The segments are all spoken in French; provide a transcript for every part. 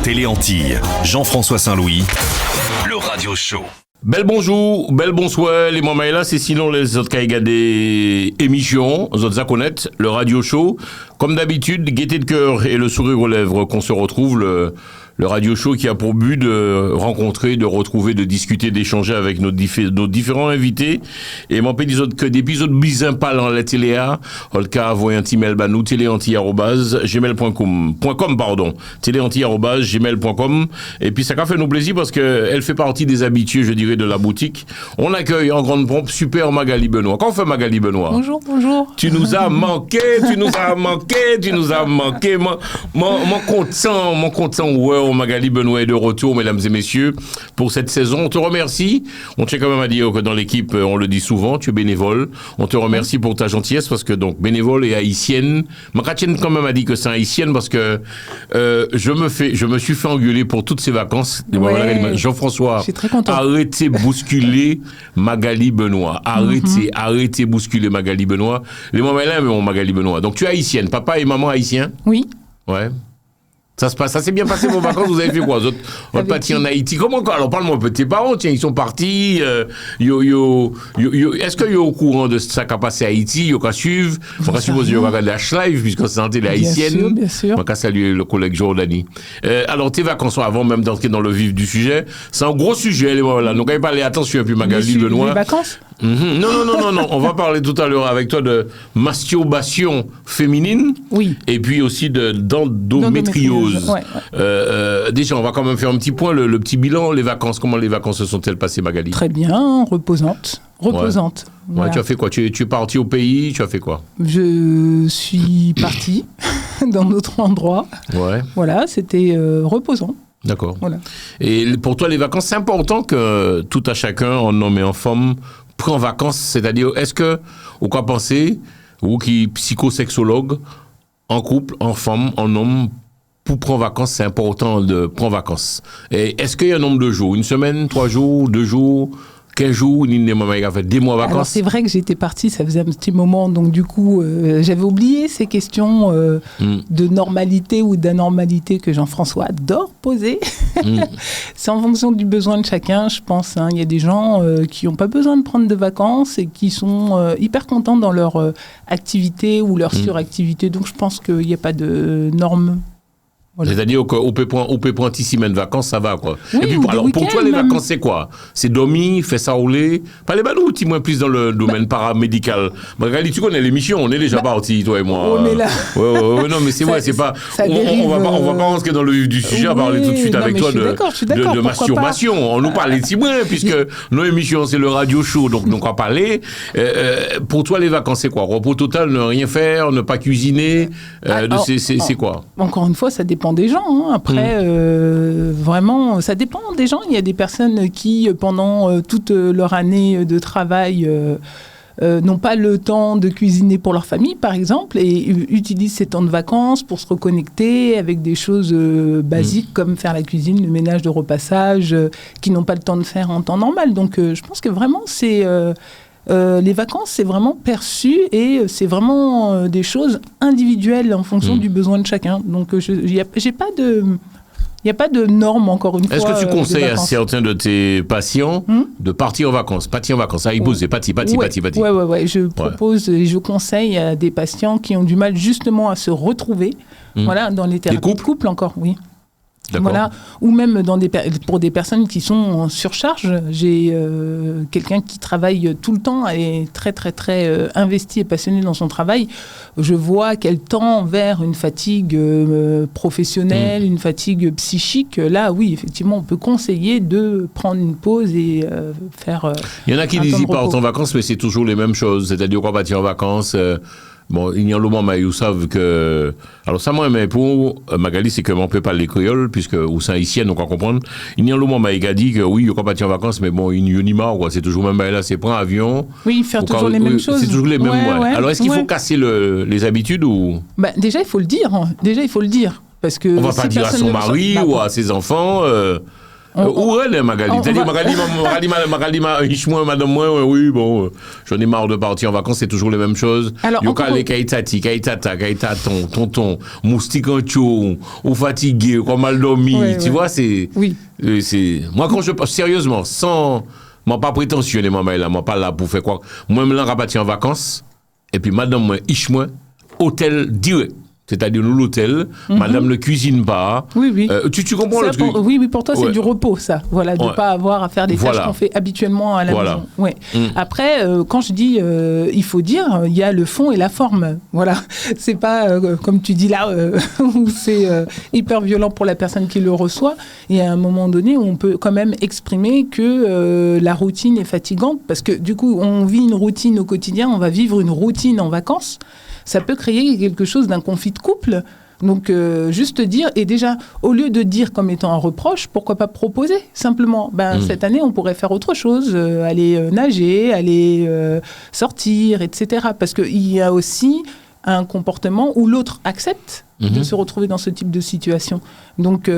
Télé Antilles, Jean-François Saint-Louis, le radio show. Bel bonjour, bel bonsoir, les mamans là, c'est sinon les autres qui regardent des émissions, les autres à connaître, le radio show. Comme d'habitude, gaieté de cœur et le sourire aux lèvres qu'on se retrouve, le radio show qui a pour but de rencontrer, de retrouver, de discuter, d'échanger avec nos différents invités. Et mon pays que des épisodes bizarres en la télé, le cas voyez un petit mail banou, téléanti@gmail.com, téléanti@gmail.com. Et puis ça a fait nous plaisir parce que elle fait partie des habitués, je dirais, de la boutique. On accueille en grande pompe Super Magali Benoît. Quand on fait Magali Benoît? Bonjour, bonjour. Tu nous as manqué. Mon content, ouais. Magali Benoît est de retour, mesdames et messieurs, pour cette saison. On te remercie. On tient quand même à dire que dans l'équipe, on le dit souvent, tu es bénévole. On te remercie pour ta gentillesse parce que, donc, bénévole et haïtienne. Ma tienne quand même a dit que c'est haïtienne parce que je me suis fait engueuler pour toutes ces vacances. Ouais. Jean-François, je suis très content. arrêtez bousculer Magali Benoît. Arrêtez bousculer Magali Benoît. Les mamans là, mais Magali Benoît. Donc, tu es haïtienne. Papa et maman haïtiens? Oui. Ouais. Ça s'est bien passé vos vacances, vous avez fait quoi? Vous êtes partis en Haïti. Comment? Alors parle-moi un peu de tes parents, tiens, ils sont partis, est-ce que yo au courant de ça qui a passé à Haïti, yo qu'à suivre? On va supposer yo va regarder la Live, puisque c'est télé haïtienne. Bien sûr. On va saluer le collègue Jordani. Alors tes vacances, avant même d'entrer dans le vif du sujet, c'est un gros sujet, les voilà. Donc, allez parler, attention, puis Magali Benoît. Les vacances? Non. On va parler tout à l'heure avec toi de masturbation féminine. Oui. Et puis aussi d'endométriose. Ouais. Déjà, on va quand même faire un petit point, le petit bilan, les vacances. Comment les vacances se sont-elles passées, Magali? Très bien, reposante. Ouais, Voilà. tu as fait quoi? Tu es parti au pays, tu as fait quoi? Je suis partie dans notre endroit. Ouais. Voilà, c'était reposant. D'accord. Voilà. Et pour toi, les vacances, c'est important que tout à chacun, en homme et en femme, prend vacances. C'est-à-dire, est-ce que, ou quoi penser, ou qui psychosexologue, en couple, en femme, en homme, pour prendre vacances, c'est important de prendre vacances. Et est-ce qu'il y a un nombre de jours? Une semaine, 3 jours, 2 jours, 15 jours, il a fait des mois de vacances? Alors c'est vrai que j'étais partie, ça faisait un petit moment, donc du coup, j'avais oublié ces questions de normalité ou d'anormalité que Jean-François adore poser. C'est en fonction du besoin de chacun, je pense. Il y a des gens qui n'ont pas besoin de prendre de vacances et qui sont hyper contents dans leur activité ou leur suractivité. Donc je pense qu'il n'y a pas de normes. Voilà. C'est-à-dire qu'au point 6 semaines de vacances, ça va, quoi. Oui, et puis, alors, pour toi, les vacances, c'est quoi? C'est dormir, faire ça rouler? Pas les balous, dis-moi plus dans le domaine paramédical. Magali, tu connais l'émission, on est déjà partis, toi et moi. On est là. Ouais, non, mais c'est vrai, c'est pas. On va pas rentrer dans le vif du sujet, à parler tout de suite avec toi de masturbation. On nous parlait de Timoin, puisque nos émissions, c'est le radio show, donc on va parler. Pour toi, les vacances, c'est quoi? Repos total, ne rien faire, ne pas cuisiner, c'est quoi? Encore une fois, ça dépend des gens. Après, vraiment, ça dépend des gens. Il y a des personnes qui, pendant toute leur année de travail, n'ont pas le temps de cuisiner pour leur famille, par exemple, et utilisent ces temps de vacances pour se reconnecter avec des choses basiques comme faire la cuisine, le ménage de repassage, qui n'ont pas le temps de faire en temps normal. Donc, je pense que vraiment, c'est... les vacances, c'est vraiment perçu et c'est vraiment des choses individuelles en fonction du besoin de chacun. Donc, il n'y a pas de normes, encore une fois. Est-ce que tu conseilles à certains de tes patients de partir en vacances? Partir en vacances, il pose, parti. Ouais. Je propose et je conseille à des patients qui ont du mal justement à se retrouver, voilà, dans les thérapies de couple encore, oui. D'accord. Voilà, ou même pour des personnes qui sont en surcharge. J'ai quelqu'un qui travaille tout le temps et très très très investi et passionné dans son travail. Je vois qu'elle tend vers une fatigue professionnelle, une fatigue psychique. Là, oui, effectivement, on peut conseiller de prendre une pause et faire. Il y en a qui disent qu'ils partent en vacances, mais c'est toujours les mêmes choses. C'est-à-dire qu'on va partir en vacances. Bon, il y a un moment, ils savent que... Alors, ça, moi, mais pour Magali, c'est qu'on ne peut pas parler créole, puisque, ou c'est haïtienne, on va comprendre. Il y a un moment, il a dit que oui, il va partir en vacances, mais bon, il n'y a marre, quoi. C'est toujours même là, c'est prendre un avion. Oui, faire toujours les mêmes choses. C'est toujours les mêmes, ouais. Alors, est-ce qu'il faut casser les habitudes ou... Déjà, il faut le dire. Parce que on ne va pas dire à son mari ou à ses enfants... Où est Magali? C'est-à-dire, Magali, madame, moi, oui, bon, j'en ai marre de partir en vacances, c'est toujours les mêmes choses. Yoka, les kaitati, kaitata, kaitaton, tonton, moustique en chou, ou fatigué, ou mal dormi, tu vois, c'est. Oui. Moi, quand je passe, sérieusement, sans. Moi, pas prétentieux, moi, là, moi, pas là pour faire quoi. Moi, je me rabattis en vacances, et puis, madame, moi, moi, hôtel direct. C'est-à-dire, nous, l'hôtel, madame ne cuisine pas. Oui. Tu comprends ça, le truc? Oui, pour toi, c'est du repos, ça. Voilà, de ne pas avoir à faire des tâches qu'on fait habituellement à la maison. Ouais. Après, quand je dis, il faut dire, il y a le fond et la forme. Voilà. C'est pas, comme tu dis là, où c'est hyper violent pour la personne qui le reçoit. Et à un moment donné, on peut quand même exprimer que la routine est fatigante. Parce que, du coup, on vit une routine au quotidien, on va vivre une routine en vacances. Ça peut créer quelque chose d'un conflit de couple. Donc, juste dire, et déjà, au lieu de dire comme étant un reproche, pourquoi pas proposer simplement, cette année, on pourrait faire autre chose, aller nager, aller sortir, etc. Parce qu'il y a aussi un comportement où l'autre accepte de se retrouver dans ce type de situation. Donc,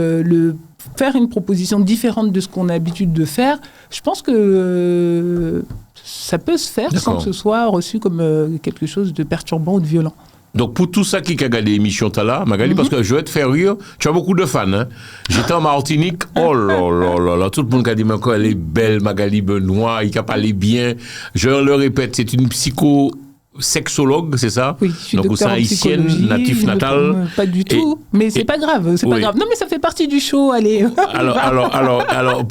faire une proposition différente de ce qu'on a l'habitude de faire, je pense que ça peut se faire sans que ce soit reçu comme quelque chose de perturbant ou de violent. Donc, pour tout ça qui a regardé l'émission là, Magali, parce que je vais te faire rire, tu as beaucoup de fans. Hein? J'étais en Martinique, oh là, tout le monde a dit, mais elle est belle, Magali Benoît, il a parlé bien. Je le répète, c'est une psychosexologue, c'est ça? Oui, je suis donc, docteur en haïtienne, natif natal. Pas du tout, mais c'est pas grave, c'est pas grave. Non, mais ça fait partie du show, allez. Alors,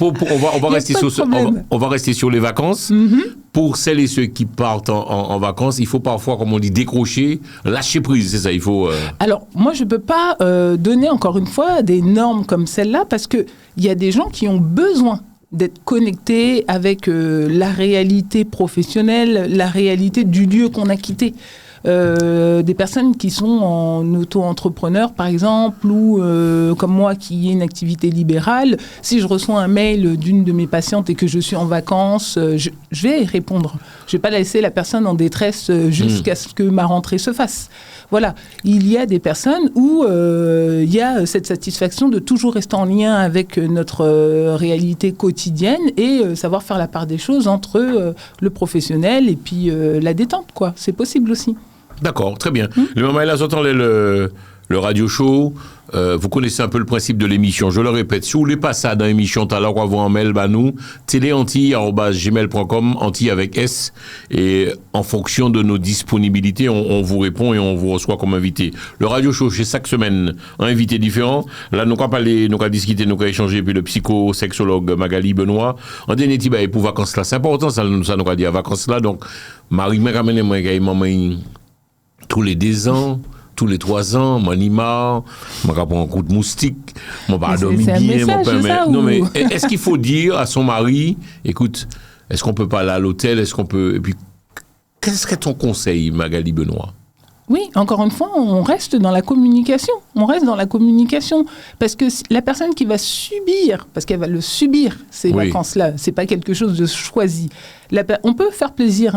on va rester sur les vacances. Pour celles et ceux qui partent en vacances, il faut parfois, comme on dit, décrocher, lâcher prise, c'est ça, il faut... Alors, moi, je ne peux pas donner, encore une fois, des normes comme celle-là, parce qu'il y a des gens qui ont besoin d'être connectés avec la réalité professionnelle, la réalité du lieu qu'on a quitté. Des personnes qui sont en auto-entrepreneur, par exemple, ou comme moi qui ai une activité libérale, si je reçois un mail d'une de mes patientes et que je suis en vacances, je vais répondre. Je ne vais pas laisser la personne en détresse jusqu'à ce que ma rentrée se fasse. Voilà, il y a des personnes où il y a cette satisfaction de toujours rester en lien avec notre réalité quotidienne et savoir faire la part des choses entre le professionnel et puis la détente, quoi. C'est possible aussi. D'accord, très bien. Le moment là, j'entends le radio show. Vous connaissez un peu le principe de l'émission. Je le répète, si vous voulez pas ça dans l'émission, t'as alors vous en mail, nous, téléanti@gmail.com, anti avec S, et en fonction de nos disponibilités, on vous répond et on vous reçoit comme invité. Le radio show, c'est chaque semaine un invité différent. Là, nous avons parlé, nous avons discuté, nous avons échangé, puis le psychosexologue Magali Benoît. En dernier, pour vacances là, c'est important, ça nous a dit à vacances là. Donc, Marie m'a ramené, moi, tous les 2 ans. Tous les 3 ans, mon ima, je prends un coup de moustique, je vais dormir bien, non, mais est-ce qu'il faut dire à son mari, écoute, est-ce qu'on peut pas aller à l'hôtel, est-ce qu'on peut, et puis, quel serait ton conseil, Magali Benoît? Oui, encore une fois, on reste dans la communication. Parce que la personne qui va subir, parce qu'elle va le subir, ces vacances-là, c'est pas quelque chose de choisi. On peut faire plaisir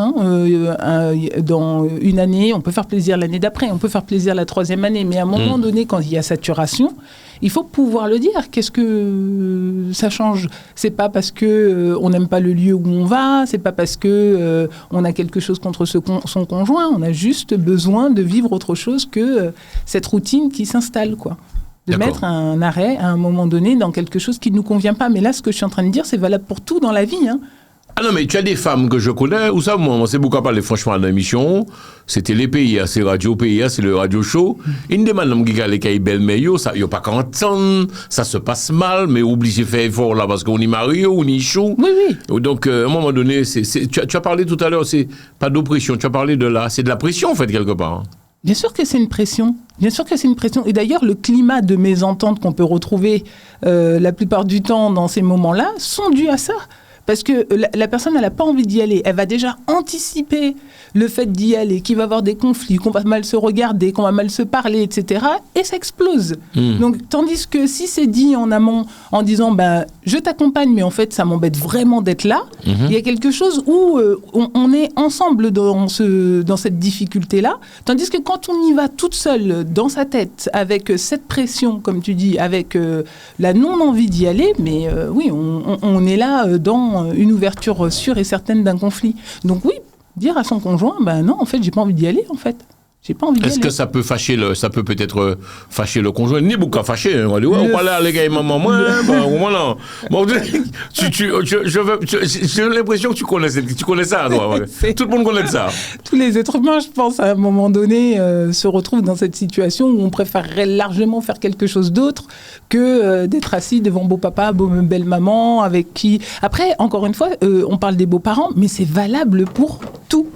dans une année, on peut faire plaisir l'année d'après, on peut faire plaisir la 3e année, mais à un moment donné, quand il y a saturation, il faut pouvoir le dire. Qu'est-ce que ça change? C'est pas parce que on n'aime pas le lieu où on va, c'est pas parce que on a quelque chose contre son conjoint. On a juste besoin de vivre autre chose que cette routine qui s'installe, quoi. De mettre un arrêt à un moment donné dans quelque chose qui ne nous convient pas. Mais là, ce que je suis en train de dire, c'est valable pour tout dans la vie, hein. Ah non, mais tu as des femmes que je connais, ou ça, moi, c'est beaucoup à parler franchement dans l'émission. C'était les PIA, c'est Radio PIA, c'est le radio show. Une des madame qui a les belles meilleures, ça, il n'y a pas qu'à entendre, ça se passe mal, mais obligé de faire effort là, parce qu'on y marie, on y chaud. Oui. Donc, à un moment donné, tu as parlé tout à l'heure, c'est pas d'oppression, tu as parlé c'est de la pression, en fait, quelque part. Bien sûr que c'est une pression. Et d'ailleurs, le climat de mésentente qu'on peut retrouver la plupart du temps dans ces moments-là sont dus à ça. Parce que la personne, elle n'a pas envie d'y aller. Elle va déjà anticiper le fait d'y aller, qu'il va y avoir des conflits, qu'on va mal se regarder, qu'on va mal se parler, etc. Et ça explose. Donc, tandis que si c'est dit en amont, en disant, je t'accompagne, mais en fait, ça m'embête vraiment d'être là, il y a quelque chose où on est ensemble dans cette difficulté-là. Tandis que quand on y va toute seule, dans sa tête, avec cette pression, comme tu dis, avec la non-envie d'y aller, mais oui, on est là dans une ouverture sûre et certaine d'un conflit. Donc oui, dire à son conjoint, non, en fait, j'ai pas envie d'y aller, en fait. J'ai pas envie d'y aller. Est-ce que ça peut peut-être fâcher le conjoint? Ni beaucoup à fâcher. On va dire, on va aller les gars et maman, moi, voilà. Bon, j'ai l'impression que tu connais ça, toi. Tout le monde connaît ça. Tous les êtres humains, je pense, à un moment donné, se retrouvent dans cette situation où on préférerait largement faire quelque chose d'autre que d'être assis devant beau papa, belle maman, avec qui... Après, encore une fois, on parle des beaux-parents, mais c'est valable pour tout.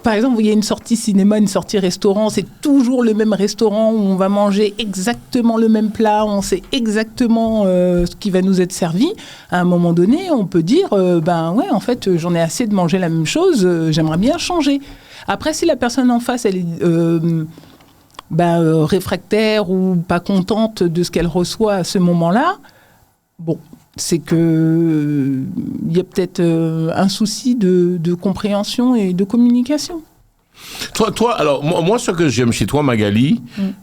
Par exemple, il y a une sortie cinéma, une sortie restaurant, c'est toujours le même restaurant où on va manger exactement le même plat, on sait exactement ce qui va nous être servi. À un moment donné, on peut dire, ouais, en fait, j'en ai assez de manger la même chose, j'aimerais bien changer. Après, si la personne en face, elle est réfractaire ou pas contente de ce qu'elle reçoit à ce moment-là, bon... c'est que il y a peut-être un souci de compréhension et de communication. Toi, alors, moi, ce que j'aime chez toi, Magali,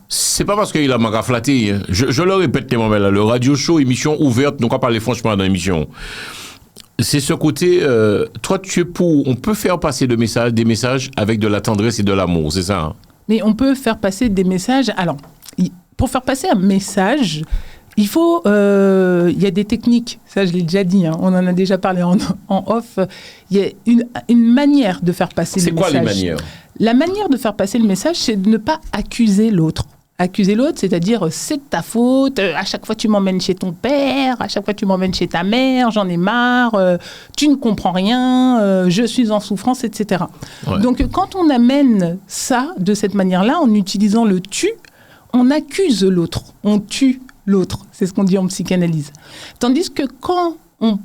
c'est pas parce qu'il a m'a flatté. Je le répète, le radio show, émission ouverte, donc on va parler franchement dans l'émission. C'est ce côté, toi, tu es pour, on peut faire passer des messages avec de la tendresse et de l'amour, c'est ça? Hein? Mais on peut faire passer des messages. Alors, pour faire passer un message, il faut, il y a des techniques, ça je l'ai déjà dit, on en a déjà parlé en off, il y a une manière de faire passer le message. C'est quoi les manières? La manière de faire passer le message, c'est de ne pas accuser l'autre. Accuser l'autre, c'est-à-dire c'est de ta faute, à chaque fois tu m'emmènes chez ton père, à chaque fois tu m'emmènes chez ta mère, j'en ai marre, tu ne comprends rien, je suis en souffrance, etc. Ouais. Donc quand on amène ça de cette manière-là, en utilisant le tu, on accuse l'autre, on tue l'autre, c'est ce qu'on dit en psychanalyse. Tandis que quand on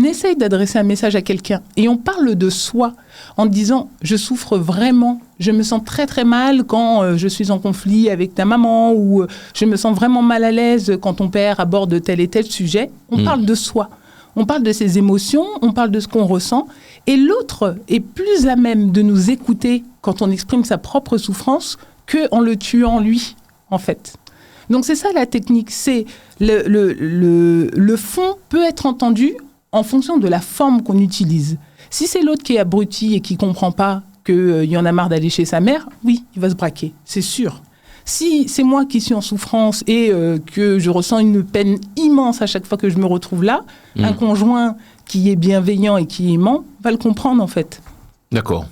essaye d'adresser un message à quelqu'un et on parle de soi en disant « je souffre vraiment, je me sens très très mal quand je suis en conflit avec ta maman » ou « je me sens vraiment mal à l'aise quand ton père aborde tel et tel sujet », on parle de soi. On parle de ses émotions, on parle de ce qu'on ressent et l'autre est plus à même de nous écouter quand on exprime sa propre souffrance qu'en le tuant lui, en fait. Donc c'est ça la technique, c'est le fond peut être entendu en fonction de la forme qu'on utilise. Si c'est l'autre qui est abruti et qui ne comprend pas qu'il y en a marre d'aller chez sa mère, oui, il va se braquer, c'est sûr. Si c'est moi qui suis en souffrance et que je ressens une peine immense à chaque fois que je me retrouve là, un conjoint qui est bienveillant et qui est aimant va le comprendre en fait. D'accord.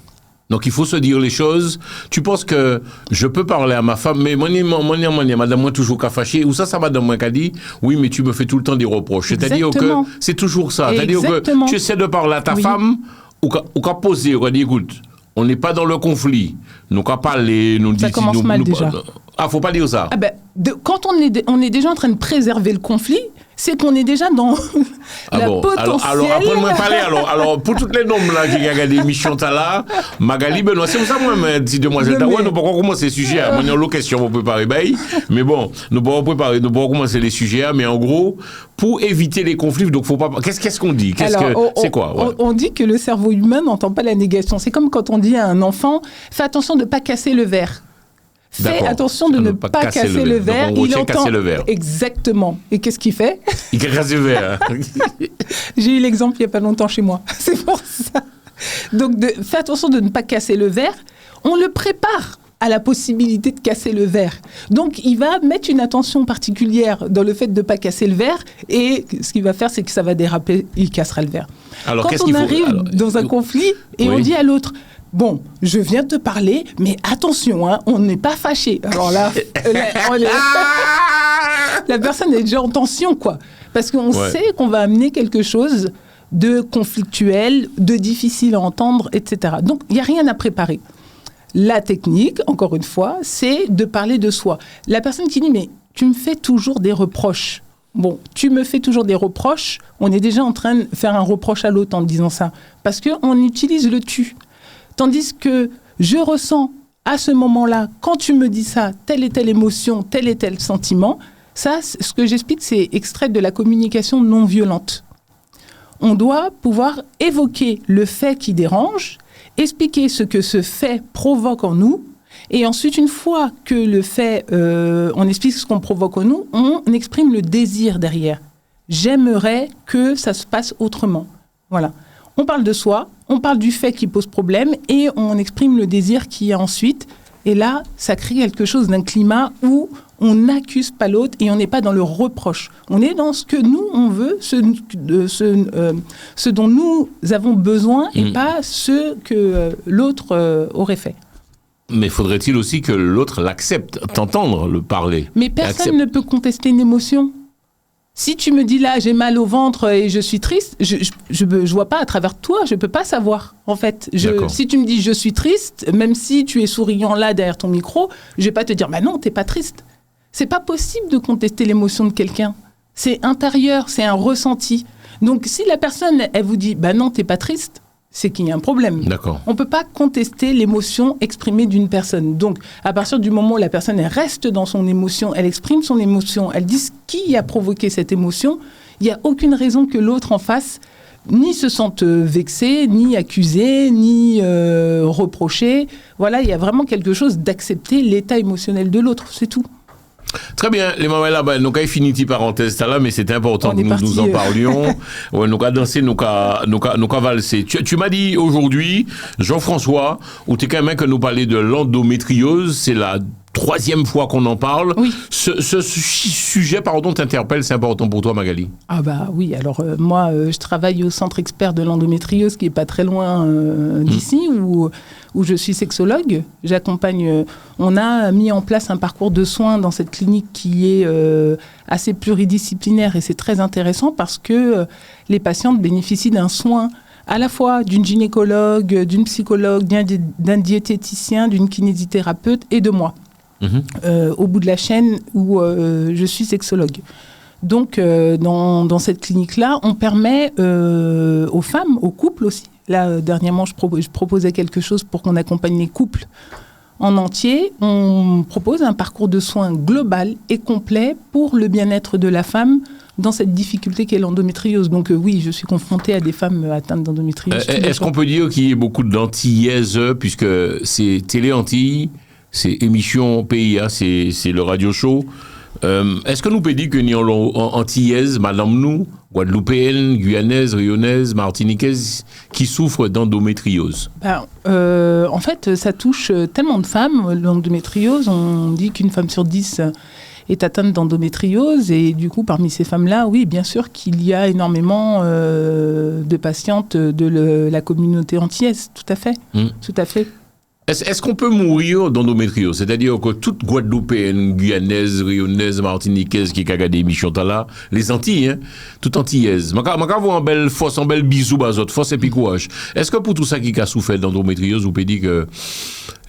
Donc, il faut se dire les choses. Tu penses que je peux parler à ma femme, mais madame, moi, toujours qu'à fâcher. Ou ça, madame, moi, qu'a dit, oui, mais tu me fais tout le temps des reproches. C'est-à-dire que c'est toujours ça. C'est-à-dire que tu essaies de parler à ta femme, ou qu'à poser, ou qu'à dire, écoute, on n'est pas dans le conflit. Nous qu'à parler, nous ça commence mal déjà. Faut pas dire ça. Quand on est déjà en train de préserver le conflit, c'est qu'on est déjà dans potentielle... Alors, après-moi parler, alors, pour toutes les noms là qui regardent l'émission là, Magali Benoît, c'est pour ça moi, dit demoiselle Tawa, nous pourrons commencer les sujets. Moi, il y a une question, on peut préparer, mais bon, nous pourrons commencer les sujets, mais en gros, pour éviter les conflits, donc faut pas... Qu'est-ce qu'on dit? C'est quoi? On dit que le cerveau humain n'entend pas la négation. C'est comme quand on dit à un enfant, fais attention de ne pas casser le verre. Fais attention de ne pas casser le verre. Il entend casser le verre. Exactement. Et qu'est-ce qu'il fait? Il casse le verre. J'ai eu l'exemple il n'y a pas longtemps chez moi. C'est pour ça. Donc, fais attention de ne pas casser le verre. On le prépare à la possibilité de casser le verre. Donc, il va mettre une attention particulière dans le fait de ne pas casser le verre. Et ce qu'il va faire, c'est que ça va déraper. Il cassera le verre. Alors, quand on arrive dans un conflit et on dit à l'autre... Bon, je viens te parler, mais attention, on n'est pas fâché. Alors là, la personne est déjà en tension, quoi. Parce qu'on sait qu'on va amener quelque chose de conflictuel, de difficile à entendre, etc. Donc, il n'y a rien à préparer. La technique, encore une fois, c'est de parler de soi. La personne qui dit, mais tu me fais toujours des reproches. Bon, tu me fais toujours des reproches. On est déjà en train de faire un reproche à l'autre en disant ça. Parce qu'on utilise le tu. Tandis que je ressens à ce moment-là, quand tu me dis ça, telle et telle émotion, tel et tel sentiment, ça, ce que j'explique, c'est extrait de la communication non violente. On doit pouvoir évoquer le fait qui dérange, expliquer ce que ce fait provoque en nous, et ensuite, une fois que le fait, on explique ce qu'on provoque en nous, on exprime le désir derrière. J'aimerais que ça se passe autrement. Voilà. On parle de soi, on parle du fait qui pose problème et on exprime le désir qui y a ensuite. Et là, ça crée quelque chose d'un climat où on n'accuse pas l'autre et on n'est pas dans le reproche. On est dans ce que nous, on veut, ce dont nous avons besoin et pas ce que l'autre aurait fait. Mais faudrait-il aussi que l'autre l'accepte, t'entendre le parler? Mais personne ne peut contester une émotion. Si tu me dis là, j'ai mal au ventre et je suis triste, je vois pas à travers toi, je peux pas savoir, en fait. Si tu me dis je suis triste, même si tu es souriant là derrière ton micro, je vais pas te dire, bah non, t'es pas triste. C'est pas possible de contester l'émotion de quelqu'un. C'est intérieur, c'est un ressenti. Donc si la personne, elle vous dit, bah non, t'es pas triste, c'est qu'il y a un problème. D'accord. On ne peut pas contester l'émotion exprimée d'une personne. Donc, à partir du moment où la personne elle reste dans son émotion, elle exprime son émotion, elle dit ce qui a provoqué cette émotion, il n'y a aucune raison que l'autre en face ni se sente vexé, ni accusé, ni reproché. Voilà, il y a vraiment quelque chose d'accepter l'état émotionnel de l'autre, c'est tout. Très bien, les mamans là, nous avons fini cette parenthèse là, mais c'était important que nous en parlions. Ouais, nous avons dansé, nous avons valsé. Tu m'as dit aujourd'hui, Jean-François, où tu es quand même que nous parler de l'endométriose, c'est la 3e fois qu'on en parle. Oui. Ce sujet, t'interpelle, c'est important pour toi, Magali? Ah bah oui, alors moi, je travaille au centre expert de l'endométriose qui est pas très loin d'ici, où je suis sexologue. J'accompagne, on a mis en place un parcours de soins dans cette clinique qui est assez pluridisciplinaire et c'est très intéressant parce que les patientes bénéficient d'un soin à la fois d'une gynécologue, d'une psychologue, d'un diététicien, d'une kinésithérapeute et de moi. Au bout de la chaîne où je suis sexologue. Donc, dans cette clinique-là, on permet aux femmes, aux couples aussi. Là, dernièrement, je proposais quelque chose pour qu'on accompagne les couples en entier. On propose un parcours de soins global et complet pour le bien-être de la femme dans cette difficulté qu'est l'endométriose. Donc oui, je suis confrontée à des femmes atteintes d'endométriose. Est-ce qu'on peut dire qu'il y a beaucoup d'antillaises, puisque c'est Télé Antilles, c'est émission PIA, c'est le radio show. Est-ce que nous pouvons dire que nous avons antillaises, madame nous, guadeloupéennes, guyanaises, rayonnaises, martiniquaises, qui souffrent d'endométriose? En fait, ça touche tellement de femmes, l'endométriose. On dit qu'une femme sur 10 est atteinte d'endométriose. Et du coup, parmi ces femmes-là, oui, bien sûr qu'il y a énormément de patientes de la communauté antillaise. Tout à fait. Tout à fait. Est-ce qu'on peut mourir d'endométriose? C'est-à-dire que toute Guadeloupéenne, Guyanaise, Rayonnaise, Martiniquaise qui a regardé l'émission là, les Antilles, hein, toute Antillaise. Je vais avoir en belle force, en belle bisou, force et puis courage. Est-ce que pour tout ça qui a souffert d'endométriose, vous pouvez dire que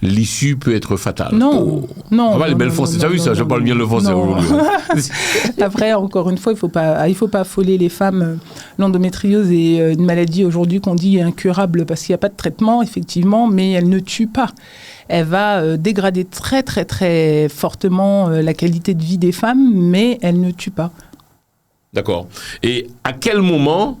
l'issue peut être fatale? Non, non. Les belles forces, tu as vu ça? Je parle bien le français aujourd'hui. Après, encore une fois, il faut pas affoler les femmes. L'endométriose est une maladie aujourd'hui qu'on dit incurable parce qu'il n'y a pas de traitement, effectivement, mais elle ne tue pas. Elle va dégrader très, très, très fortement la qualité de vie des femmes, mais elle ne tue pas. D'accord. Et à quel moment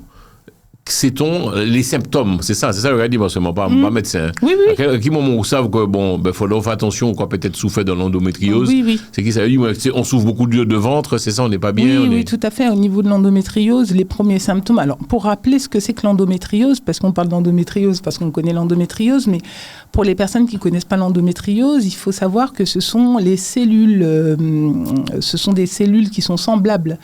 sait-on les symptômes? C'est ça, je vais dire, parce que je ne suis pas médecin. Oui, oui. À quel moment on sait que, faut faire attention, quoi, peut-être souffrir de l'endométriose? Oui, oui. C'est qui ça veut dire? On souffre beaucoup de ventre, c'est ça, on n'est pas bien? Oui, tout à fait. Au niveau de l'endométriose, les premiers symptômes. Alors, pour rappeler ce que c'est que l'endométriose, parce qu'on parle d'endométriose, parce qu'on connaît l'endométriose, mais pour les personnes qui ne connaissent pas l'endométriose, il faut savoir que ce sont les cellules, ce sont des cellules qui sont semblables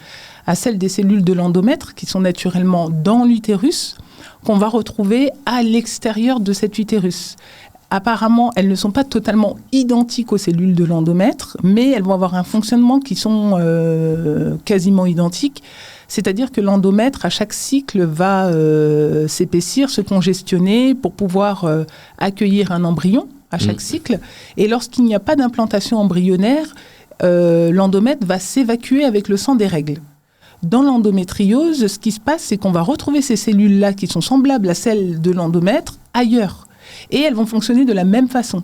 à celles des cellules de l'endomètre, qui sont naturellement dans l'utérus, qu'on va retrouver à l'extérieur de cet utérus. Apparemment, elles ne sont pas totalement identiques aux cellules de l'endomètre, mais elles vont avoir un fonctionnement qui sont quasiment identiques. C'est-à-dire que l'endomètre, à chaque cycle, va s'épaissir, se congestionner pour pouvoir accueillir un embryon à chaque cycle. Et lorsqu'il n'y a pas d'implantation embryonnaire, l'endomètre va s'évacuer avec le sang des règles. Dans l'endométriose, ce qui se passe, c'est qu'on va retrouver ces cellules-là qui sont semblables à celles de l'endomètre ailleurs. Et elles vont fonctionner de la même façon.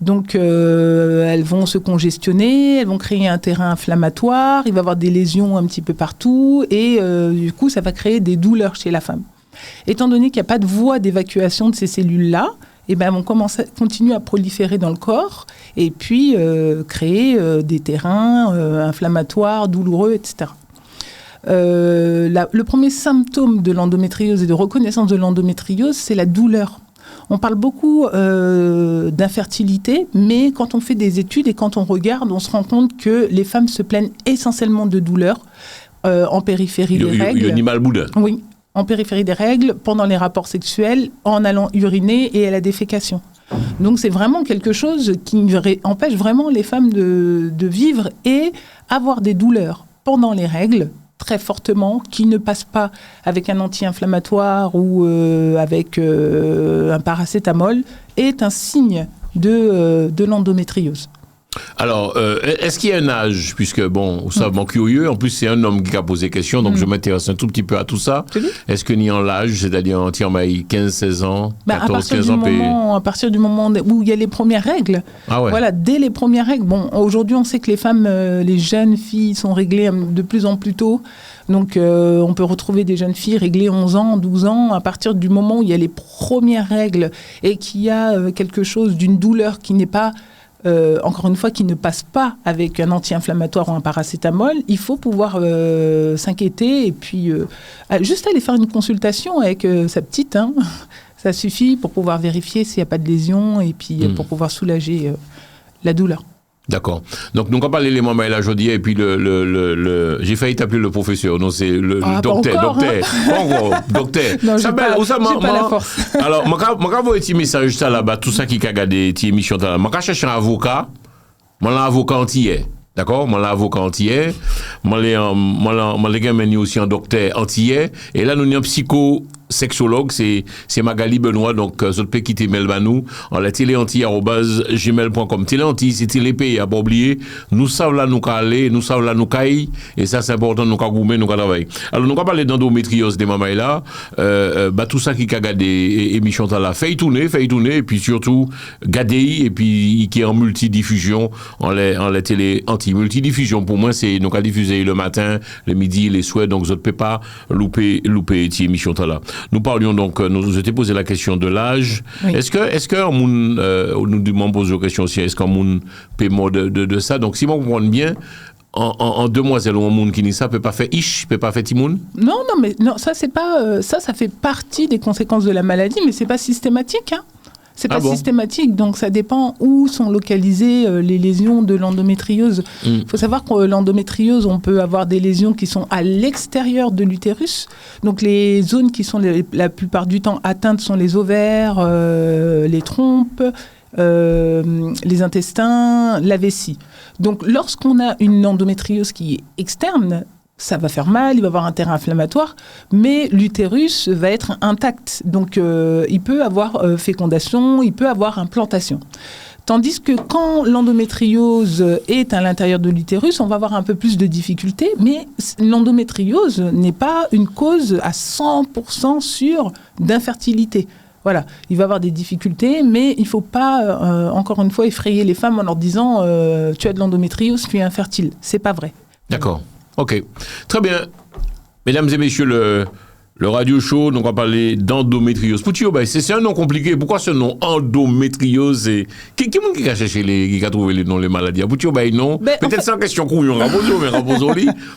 Donc, elles vont se congestionner, elles vont créer un terrain inflammatoire, il va y avoir des lésions un petit peu partout, et du coup, ça va créer des douleurs chez la femme. Étant donné qu'il n'y a pas de voie d'évacuation de ces cellules-là, eh ben, elles vont continuer à proliférer dans le corps, et puis créer des terrains inflammatoires, douloureux, etc. Le premier symptôme de l'endométriose et de reconnaissance de l'endométriose, c'est la douleur. On parle beaucoup d'infertilité, mais quand on fait des études et quand on regarde, on se rend compte que les femmes se plaignent essentiellement de douleurs en périphérie des règles. Il y a une malboudin. Oui, en périphérie des règles, pendant les rapports sexuels, en allant uriner et à la défécation. Donc c'est vraiment quelque chose qui empêche vraiment les femmes de vivre et avoir des douleurs pendant les règles, très fortement, qui ne passe pas avec un anti-inflammatoire ou avec un paracétamol, est un signe de l'endométriose. Alors, est-ce qu'il y a un âge, puisque, bon, ça m'a curieux, en plus c'est un homme qui a posé question, donc je m'intéresse un tout petit peu à tout ça. Est-ce qu'il y a l'âge, c'est-à-dire en 15-16 ans, 14-15 ans à partir du moment où il y a les premières règles, ouais. Voilà, dès les premières règles. Bon, aujourd'hui on sait que les femmes, les jeunes filles sont réglées de plus en plus tôt. Donc, on peut retrouver des jeunes filles réglées 11 ans, 12 ans, à partir du moment où il y a les premières règles et qu'il y a quelque chose d'une douleur qui n'est pas... encore une fois, qui ne passe pas avec un anti-inflammatoire ou un paracétamol, il faut pouvoir s'inquiéter et puis juste aller faire une consultation avec sa petite. Ça suffit pour pouvoir vérifier s'il n'y a pas de lésion et puis pour pouvoir soulager la douleur. D'accord. Donc, nous avons parlé les moments là aujourd'hui et puis j'ai failli t'appeler le professeur. Non, c'est le docteur. Docteur. Non, j'ai pas la force. Alors, je vais vous un petit message ça là-bas, tout ça qui a regardé cette émission là. Je vais chercher un avocat. Je suis un avocat entier. D'accord? Je suis un avocat entier. Je suis aussi un docteur entier. Et là, nous avons un psychosexologue, c'est Magali Benoît, donc je peux quitter Melbanou en la téléanti@gmail.com. Téléanti, c'est télépay, à pas oublier. Nous savons là nous aller, nous savons là nous cailler, et ça c'est important, nous goumer, nous travailler. Alors nous allons parler d'endométriose des mamans là, tout ça qui a gardé émission là, fait tourner, et puis surtout garder, et puis qui est en multidiffusion, en la télé anti-multidiffusion. Pour moi, c'est nous allons diffuser le matin, le midi, les soirs, donc je ne peux pas louper cette émission là. Nous parlions donc, je t'ai posé la question de l'âge. Oui. Est-ce que nous posons la question aussi, est-ce qu'on monde peut mort de ça? Donc, si on comprend bien, en demoiselle ou en monde qui dit ça, peut pas faire peut pas faire timoun? Non, mais ça, c'est pas, ça fait partie des conséquences de la maladie, mais c'est pas systématique, C'est pas systématique, donc ça dépend où sont localisées les lésions de l'endométriose. Il faut savoir que l'endométriose, on peut avoir des lésions qui sont à l'extérieur de l'utérus. Donc les zones qui sont la plupart du temps atteintes sont les ovaires, les trompes, les intestins, la vessie. Donc lorsqu'on a une endométriose qui est externe, ça va faire mal, il va avoir un terrain inflammatoire, mais l'utérus va être intact. Donc, il peut avoir fécondation, il peut avoir implantation. Tandis que quand l'endométriose est à l'intérieur de l'utérus, on va avoir un peu plus de difficultés, mais l'endométriose n'est pas une cause à 100% sûre d'infertilité. Voilà, il va avoir des difficultés, mais il ne faut pas, encore une fois, effrayer les femmes en leur disant « tu as de l'endométriose, tu es infertile ». C'est pas vrai. D'accord. Ok, très bien. Mesdames et messieurs, le radio show, donc on va parler d'endométriose. Poutio, c'est un nom compliqué. Pourquoi ce nom endométriose? Qui a cherché qui a trouvé les noms les maladies? Poutio, non. Peut-être c'est une question couillon, mais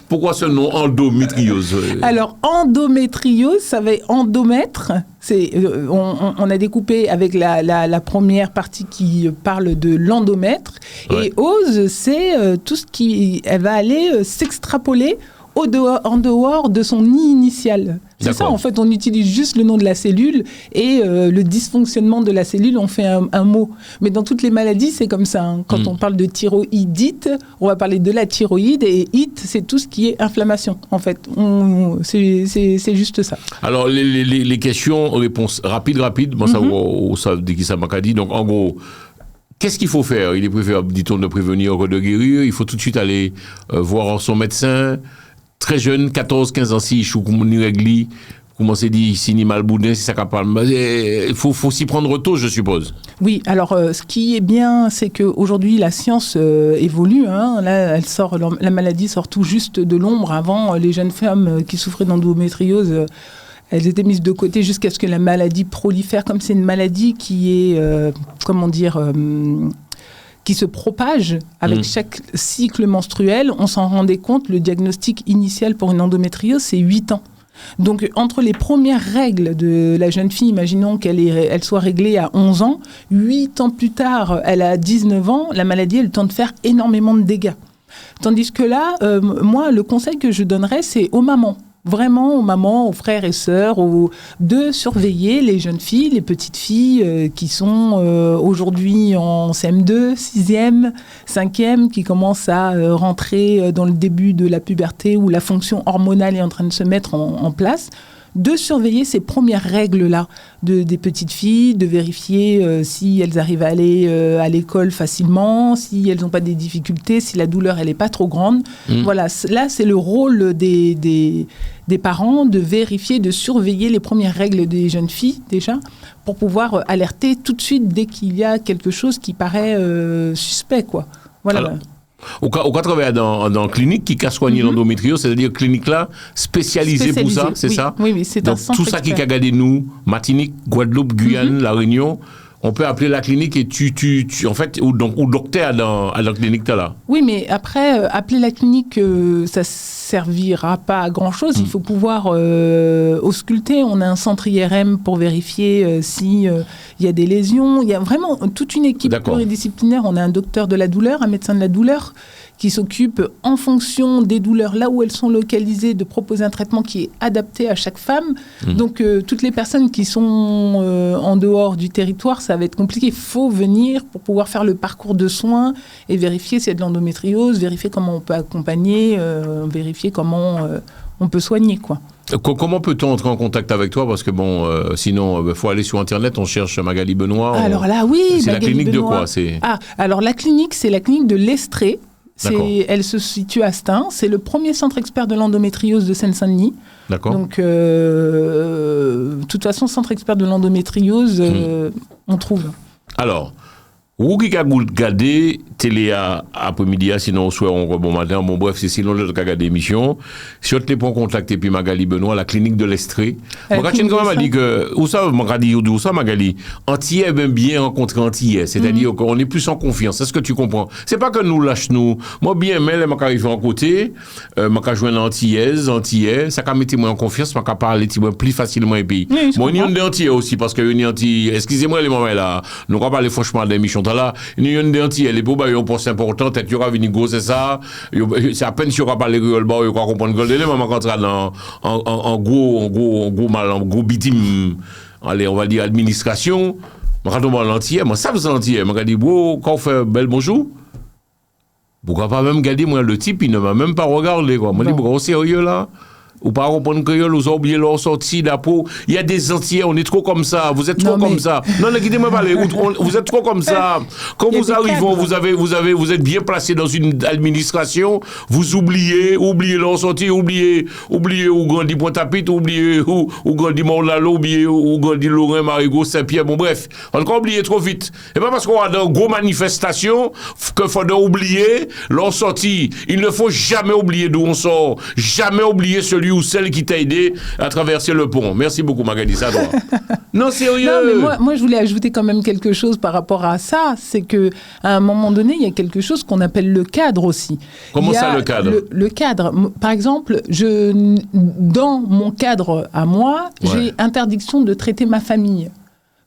pourquoi ce nom endométriose? Alors, endométriose, ça va être endomètre. On a découpé avec la première partie qui parle de l'endomètre. Ouais. Et ose, c'est tout ce qui elle va aller s'extrapoler en dehors de son nid initial. C'est D'accord. Ça, en fait, on utilise juste le nom de la cellule et le dysfonctionnement de la cellule, on fait un mot. Mais dans toutes les maladies, c'est comme ça. Quand on parle de thyroïdite, on va parler de la thyroïde et it, c'est tout ce qui est inflammation. En fait, c'est juste ça. Alors, les questions, réponses rapides. Bon, ça dit qui ça m'a dit. Donc, en gros, qu'est-ce qu'il faut faire? Il est préférable, dit-on, de prévenir que de guérir. Il faut tout de suite aller voir son médecin. très jeune, 14-15 ans, si je suis régli, comment c'est dit, si ni mal boudin, si ça capable. Il faut s'y prendre tôt, je suppose. Oui, alors ce qui est bien, c'est qu'aujourd'hui, la science évolue. Hein. Là, la maladie sort tout juste de l'ombre. Avant, les jeunes femmes qui souffraient d'endométriose, elles étaient mises de côté jusqu'à ce que la maladie prolifère. Comme c'est une maladie qui est, qui se propage avec chaque cycle menstruel, on s'en rendait compte, le diagnostic initial pour une endométriose, c'est 8 ans. Donc, entre les premières règles de la jeune fille, imaginons qu'elle soit réglée à 11 ans, 8 ans plus tard, elle a 19 ans, la maladie, elle tente de faire énormément de dégâts. Tandis que là, moi, le conseil que je donnerais, c'est aux mamans. Vraiment aux mamans, aux frères et sœurs, de surveiller les jeunes filles, les petites filles qui sont aujourd'hui en CM2, 6e, 5e, qui commencent à rentrer dans le début de la puberté où la fonction hormonale est en train de se mettre en place, de surveiller ces premières règles-là des petites filles, de vérifier si elles arrivent à aller à l'école facilement, si elles n'ont pas des difficultés, si la douleur elle n'est pas trop grande. Voilà, là c'est le rôle des parents de vérifier, de surveiller les premières règles des jeunes filles déjà, pour pouvoir alerter tout de suite dès qu'il y a quelque chose qui paraît suspect, quoi. Voilà. Alors, au cas travailler dans clinique qui a soigné l'endométriose, c'est-à-dire clinique là spécialisée pour ça, c'est ça? Oui, c'est un centre tout ça qui a gardé nous, Martinique, Guadeloupe, Guyane, La Réunion, on peut appeler la clinique et tu en fait, ou docteur à la clinique là. Oui, mais après, appeler la clinique, ça servira pas à grand-chose. Il faut pouvoir ausculter. On a un centre IRM pour vérifier s'il y a des lésions. Il y a vraiment toute une équipe pluridisciplinaire. On a un docteur de la douleur, un médecin de la douleur qui s'occupe en fonction des douleurs, là où elles sont localisées, de proposer un traitement qui est adapté à chaque femme. Donc, toutes les personnes qui sont en dehors du territoire, ça va être compliqué. Il faut venir pour pouvoir faire le parcours de soins et vérifier s'il y a de l'endométriose, vérifier comment on peut accompagner, vérifier comment on peut soigner, quoi. Comment peut-on entrer en contact avec toi? Parce que sinon, il faut aller sur Internet, on cherche Magali Benoît. Alors là, oui, c'est Magali la clinique Benoît. de quoi? Alors la clinique, c'est la clinique de l'Estrée. Elle se situe à Stein. C'est le premier centre expert de l'endométriose de Seine-Saint-Denis. D'accord. Donc, de toute façon, centre expert de l'endométriose, on trouve. Alors, vous qui avez regardé télé après-midi, sinon au soir, on bon matin, bon bref, c'est sinon le cas d'émission. Si on te prend contact et puis Magali Benoît, la clinique de l'Estrée. Moi, quand quand même dit que, où ça, Magali, Antillais aime bien rencontrer Antillais, c'est-à-dire qu'on est plus en confiance. Est-ce que tu comprends? C'est pas que nous lâche nous. Moi, bien, mais là, je arrive en côté, je joindre Antillais, ça peut mettre moi en confiance, je peux parler plus facilement et puis. Moi, il y a des Antillais aussi, parce que excusez-moi les moments là, nous on va parler franchement d'émission là, il y a des Antillais, les beaux un poste important, peut-être qu'il y aura venu gros, c'est ça. C'est à peine si on va parler de bas, on va comprendre que les mamans quand en gros bitim, allez, on va dire administration, quand on va l'entier, moi ça vous l'entier, moi dit quand on fait bel bonjour. Pourquoi pas même garder moi le type, il ne m'a même pas regardé quoi. Moi dit pourquoi sérieux là? Ou pas comprendre que vous avez oublié leur sortie d'appôt. Il y a des Antillais, on est trop comme ça. Vous êtes trop comme ça. Non, ne quittez-moi pas. Vous êtes trop comme ça. Quand vous arrivez, vous êtes bien placé dans une administration. Vous oubliez leur sortie, oubliez où grandit Pointe-à-Pitre, oubliez où grandit Mont-Lalo, oubliez où grandit Lorrain, Marigot, Saint-Pierre. Bon, bref. On a oublié trop vite. Et pas parce qu'on a dans gros manifestations qu'il faut oublier leur sortie. Il ne faut jamais oublier d'où on sort. Jamais oublier celui ou celle qui t'a aidé à traverser le pont. Merci beaucoup, Magali, ça doit. Non, sérieux. Non, mais moi, je voulais ajouter quand même quelque chose par rapport à ça. C'est que à un moment donné, il y a quelque chose qu'on appelle le cadre aussi. Comment ça, le cadre? Le cadre. Par exemple, dans mon cadre à moi, j'ai interdiction de traiter ma famille.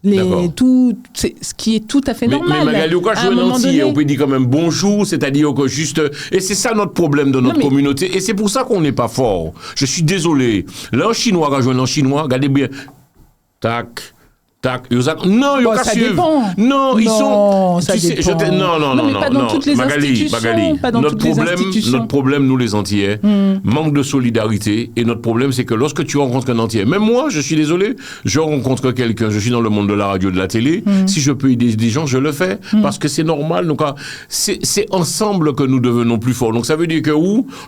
Ce qui est tout à fait normal. Mais Magali, quand je suis entier, on peut dire quand même bonjour, c'est-à-dire que juste. Et c'est ça notre problème de notre communauté. Et c'est pour ça qu'on n'est pas fort. Je suis désolé. Là, en chinois, quand je joue en chinois, regardez bien. Tac, Non, ça dépend. Non, ils sont. Ça dépend. Non, mais pas dans toutes les institutions. Pas dans toutes les institutions. Notre problème, nous les Antillais, manque de solidarité. Et notre problème, c'est que lorsque tu rencontres un Antillais, même moi, je suis désolé, je rencontre quelqu'un, je suis dans le monde de la radio, de la télé. Si je peux aider des gens, je le fais parce que c'est normal. Donc, c'est ensemble que nous devenons plus forts. Donc, ça veut dire que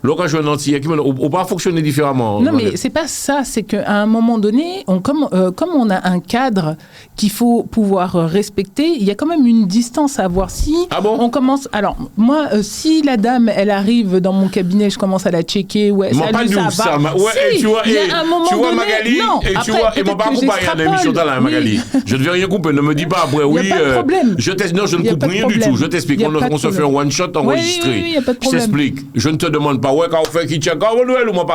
lorsque je suis un Antillais, on va fonctionner différemment. Non, mais c'est pas ça. C'est qu'à un moment donné, comme on a un cadre qu'il faut pouvoir respecter, il y a quand même une distance à avoir. Si on commence... Alors, moi, si la dame, elle arrive dans mon cabinet, je commence à la checker, salut, ça va. Tu vois, il y a un moment donné... Magali, non, et tu après, vois, et mon pas couper à l'émission là, Magali. Je ne vais rien couper, ne me dis pas après, oui. Il n'y a pas de problème. Non, je ne coupe rien du tout. Je t'explique. On se fait un one-shot enregistré. Oui, il n'y a pas de problème. Je t'explique. Je ne te demande pas, quand on fait qui check, moi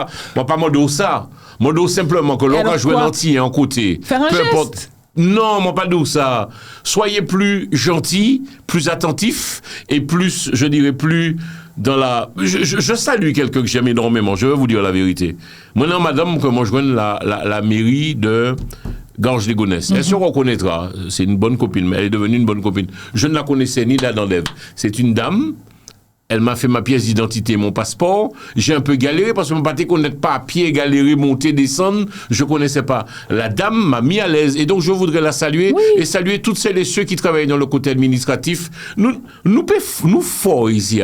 pas mode ça. Mode simplement que l'on va jouer l'entier en côté. Faire un geste. Non, moi pas d'où ça. Soyez plus gentil, plus attentif et plus, je dirais, plus dans la... Je salue quelqu'un que j'aime énormément, je vais vous dire la vérité. Maintenant, madame, que moi je joigne la mairie de Garges-les-Gonesse. Elle se reconnaîtra, c'est une bonne copine, mais elle est devenue une bonne copine. Je ne la connaissais ni d'Adam d'Ève. C'est une dame... Elle m'a fait ma pièce d'identité, mon passeport. J'ai un peu galéré parce que je ne me connaissais pas à pied, galérer, monter, descendre. Je ne connaissais pas. La dame m'a mis à l'aise. Et donc, je voudrais la saluer et saluer toutes celles et ceux qui travaillent dans le côté administratif. Nous forts ici.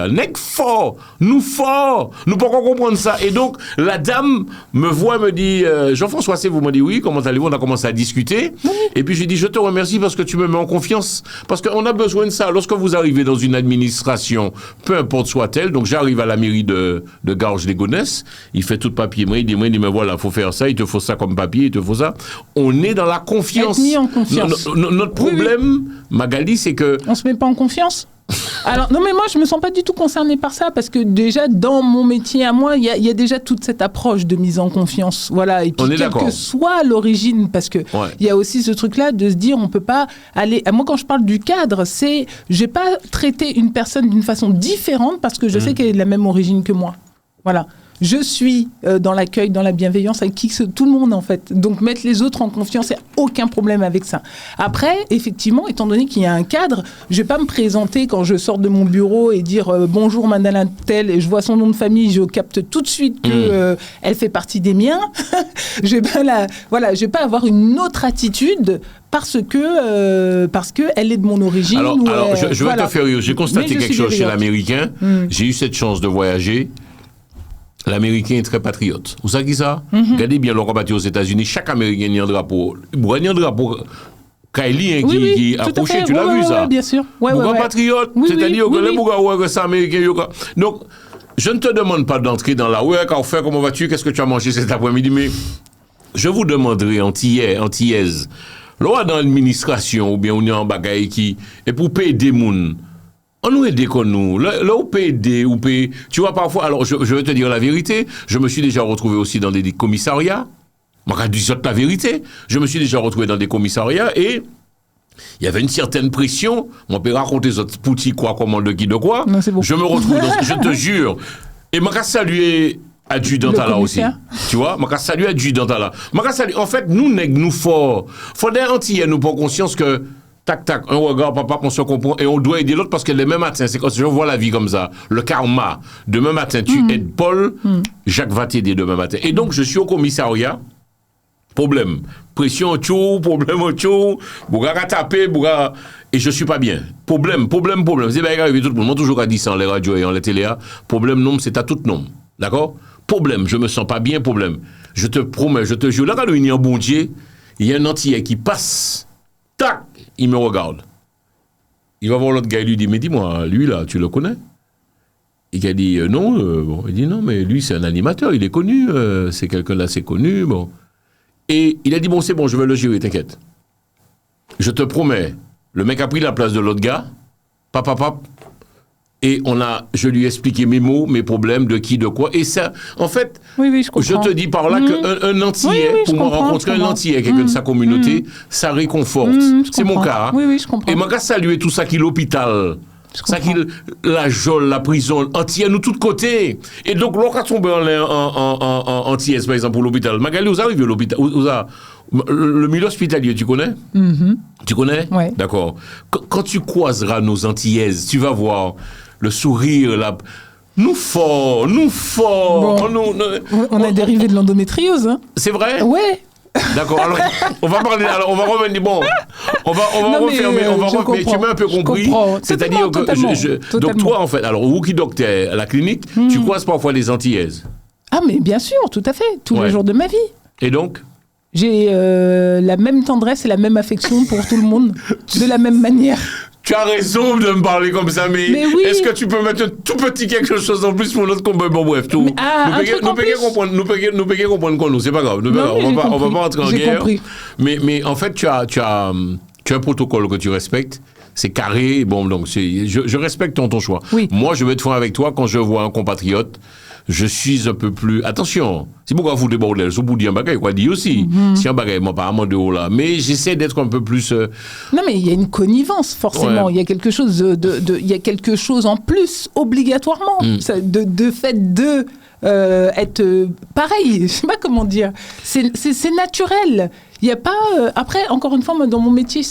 Nous forts. Nous pouvons comprendre ça. Et donc, la dame me voit, me dit, Jean-François, vous me dit oui, comment allez-vous? On a commencé à discuter. Et puis, j'ai dit, je te remercie parce que tu me mets en confiance. Parce qu'on a besoin de ça. Lorsque vous arrivez dans une administration, peu importe soit-elle, donc j'arrive à la mairie de Garges-les-Gonesse, il fait tout papier, il dit, mais voilà, il faut faire ça, il te faut ça comme papier, il te faut ça. On est dans la confiance. Être mis en confiance. Notre problème, Magali, c'est que... On se met pas en confiance. Alors, non, mais moi, je me sens pas du tout concernée par ça, parce que déjà, dans mon métier à moi, il y a déjà toute cette approche de mise en confiance. Voilà. Et puis, quelle que soit l'origine, parce que il y a aussi ce truc-là de se dire, on peut pas aller... Moi, quand je parle du cadre, c'est... Je vais pas traiter une personne d'une façon différente parce que je sais qu'elle est de la même origine que moi. Voilà. Je suis dans l'accueil, dans la bienveillance avec tout le monde en fait. Donc mettre les autres en confiance, il n'y a aucun problème avec ça. Après, effectivement, étant donné qu'il y a un cadre, je ne vais pas me présenter quand je sors de mon bureau et dire bonjour madame telle, et je vois son nom de famille, je capte tout de suite qu'elle fait partie des miens. Je vais pas avoir une autre attitude parce que elle est de mon origine. Alors je vais te faire rire. J'ai constaté quelque chose chez l'Américain. J'ai eu cette chance de voyager. L'Américain est très patriote. Vous savez qui ça? Regardez bien le combattu aux États-Unis. Chaque Américain a un drapeau. Il y a un drapeau. Kylie qui est approché, tu l'as vu ça? Bien sûr. Patriote, c'est-à-dire que les Bouga c'est Américain. Donc, je ne te demande pas d'entrer dans la fait comment vas-tu? Qu'est-ce que tu as mangé cet après-midi? Mais je vous demanderai, antillaise, là, dans l'administration, ou bien on est en bagaille qui, et pour payer des mouns, on nous aide comme nous. Là, on peut aider, tu vois, parfois, alors je vais te dire la vérité, je me suis déjà retrouvé aussi dans des commissariats. Moi, je dis la vérité. Je me suis déjà retrouvé dans des commissariats et il y avait une certaine pression. On peut raconter les autres petits quoi, comment de qui de quoi. Non, c'est bon. Je me retrouve je te jure. Et moi, je salue adjudant là aussi. Tu vois, moi, je salue adjudant là. En fait, nous forts. Faut des Antillais, nous prendre conscience que tac, un regard, papa, on se comprend, et on doit aider l'autre parce que demain matin, c'est quand je vois la vie comme ça, le karma, demain matin, tu aides Paul, Jacques va t'aider demain matin. Et donc, je suis au commissariat, problème, pression, problème, bouga taper, et je suis pas bien. Problème. C'est bien arrivé tout le monde, moi toujours à dit ça, les radios et en les télé, problème, non, c'est à tout nom, d'accord? Problème, je me sens pas bien, problème. Je te promets, je te jure, là, quand il y a un bon Dieu, il y a un Antillais qui passe, tac, il me regarde. Il va voir l'autre gars et lui dit, mais dis-moi, lui là, tu le connais? Il a dit, non. Il dit, non, mais lui, c'est un animateur, il est connu, c'est quelqu'un d'assez connu, bon. Et il a dit, bon, c'est bon, je vais le gérer, t'inquiète. Je te promets, le mec a pris la place de l'autre gars, et je lui ai expliqué mes mots, mes problèmes, de qui, de quoi. Et ça, en fait, je te dis par là qu'un Antillais, pour me rencontrer un Antillais, quelqu'un de sa communauté, ça réconforte. C'est mon cas. Oui, je comprends. Et moi, je saluer tout ça qui est l'hôpital. Ça qui la geôle, la prison, Antillais, nous, tous côtés. Et donc, lorsqu'on tombe en Antillais, par exemple, pour l'hôpital, Magali, vous arrivez à l'hôpital, Le milieu hospitalier, tu connais? Tu connais? Ouais. D'accord. Quand tu croiseras nos Antillaises, tu vas voir le sourire, nous forts. Bon. On a dérivé de l'endométriose. Hein. C'est vrai? Ouais. D'accord. Alors, on va revenir. Bon, on va refermer. Mais tu m'as un peu compris. C'est-à-dire que donc toi, en fait, alors vous qui docteur à la clinique, tu croises parfois les Antillaises. Ah, mais bien sûr, tout à fait. Tous les jours de ma vie. Et donc? J'ai la même tendresse et la même affection pour tout le monde, de la même manière. Tu as raison de me parler comme ça, mais oui. Est-ce que tu peux mettre un tout petit quelque chose en plus pour notre combat? Bon, bref, tout. Nous pouvons comprendre qu'on nous, c'est pas grave. On va pas rentrer en guerre. Compris. Mais en fait, tu as un protocole que tu respectes. C'est carré. Bon, donc, je respecte ton choix. Oui. Moi, je vais être franc avec toi quand je vois un compatriote. Je suis un peu plus... Attention, c'est pourquoi vous débordez. Au bout d'un bagage, quoi dire aussi. Si un bagage, moi, pas de haut là. Mais j'essaie d'être un peu plus... Non, mais il y a une connivence, forcément. Ouais. Il y a quelque chose il y a quelque chose en plus, obligatoirement. De fait de être pareil. Je sais pas comment dire. C'est naturel. Il y a pas... après, encore une fois, moi, dans mon métier,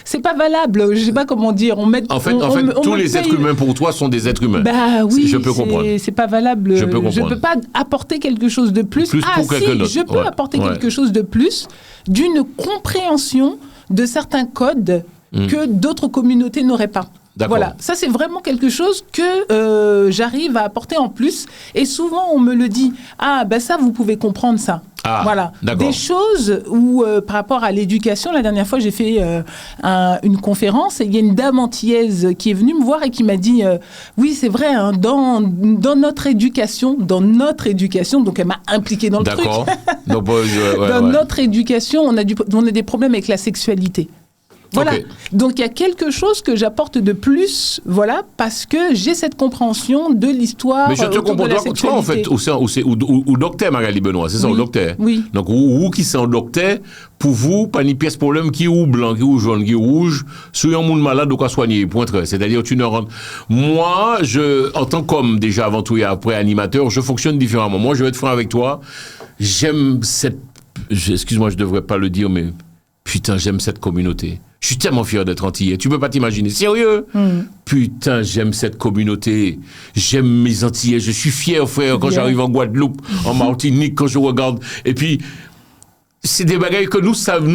c'est pas valable, je sais pas comment dire. En fait, tous les êtres humains pour toi sont des êtres humains. Bah oui, je peux comprendre. C'est pas valable. Je peux comprendre. Je peux pas apporter quelque chose de plus. Je peux apporter quelque chose de plus d'une compréhension de certains codes que d'autres communautés n'auraient pas. D'accord. Voilà, ça c'est vraiment quelque chose que j'arrive à apporter en plus. Et souvent on me le dit, ah ben ça vous pouvez comprendre ça. Ah, voilà, d'accord. des choses où par rapport à l'éducation, la dernière fois j'ai fait une conférence et il y a une dame antillaise qui est venue me voir et qui m'a dit, oui c'est vrai, hein, dans notre éducation, donc elle m'a impliquée dans le truc. D'accord. Notre éducation, on a des problèmes avec la sexualité. Voilà. Okay. Donc il y a quelque chose que j'apporte de plus, voilà, parce que j'ai cette compréhension de l'histoire. Mais je te comprends. Toi, en fait, ou docteur Magali Benoît, c'est ça, oui. Au docteur. Oui. Donc, vous qui sont docteur, pour vous, pas ni pièce problème qui est ou blanc, qui est ou jaune, qui est rouge, si un monde malade, ou quoi soigner, point très. C'est-à-dire, tu ne rentres. Moi, en tant qu'homme, déjà avant tout et après animateur, je fonctionne différemment. Moi, je vais être franc avec toi. J'aime excuse-moi, je devrais pas le dire, mais putain, j'aime cette communauté. Je suis tellement fier d'être antillais. Tu peux pas t'imaginer. Sérieux? Putain, j'aime cette communauté. J'aime mes Antillais. Je suis fier, frère, quand j'arrive en Guadeloupe, en Martinique, quand je regarde. Et puis, c'est des bagailles que nous savent.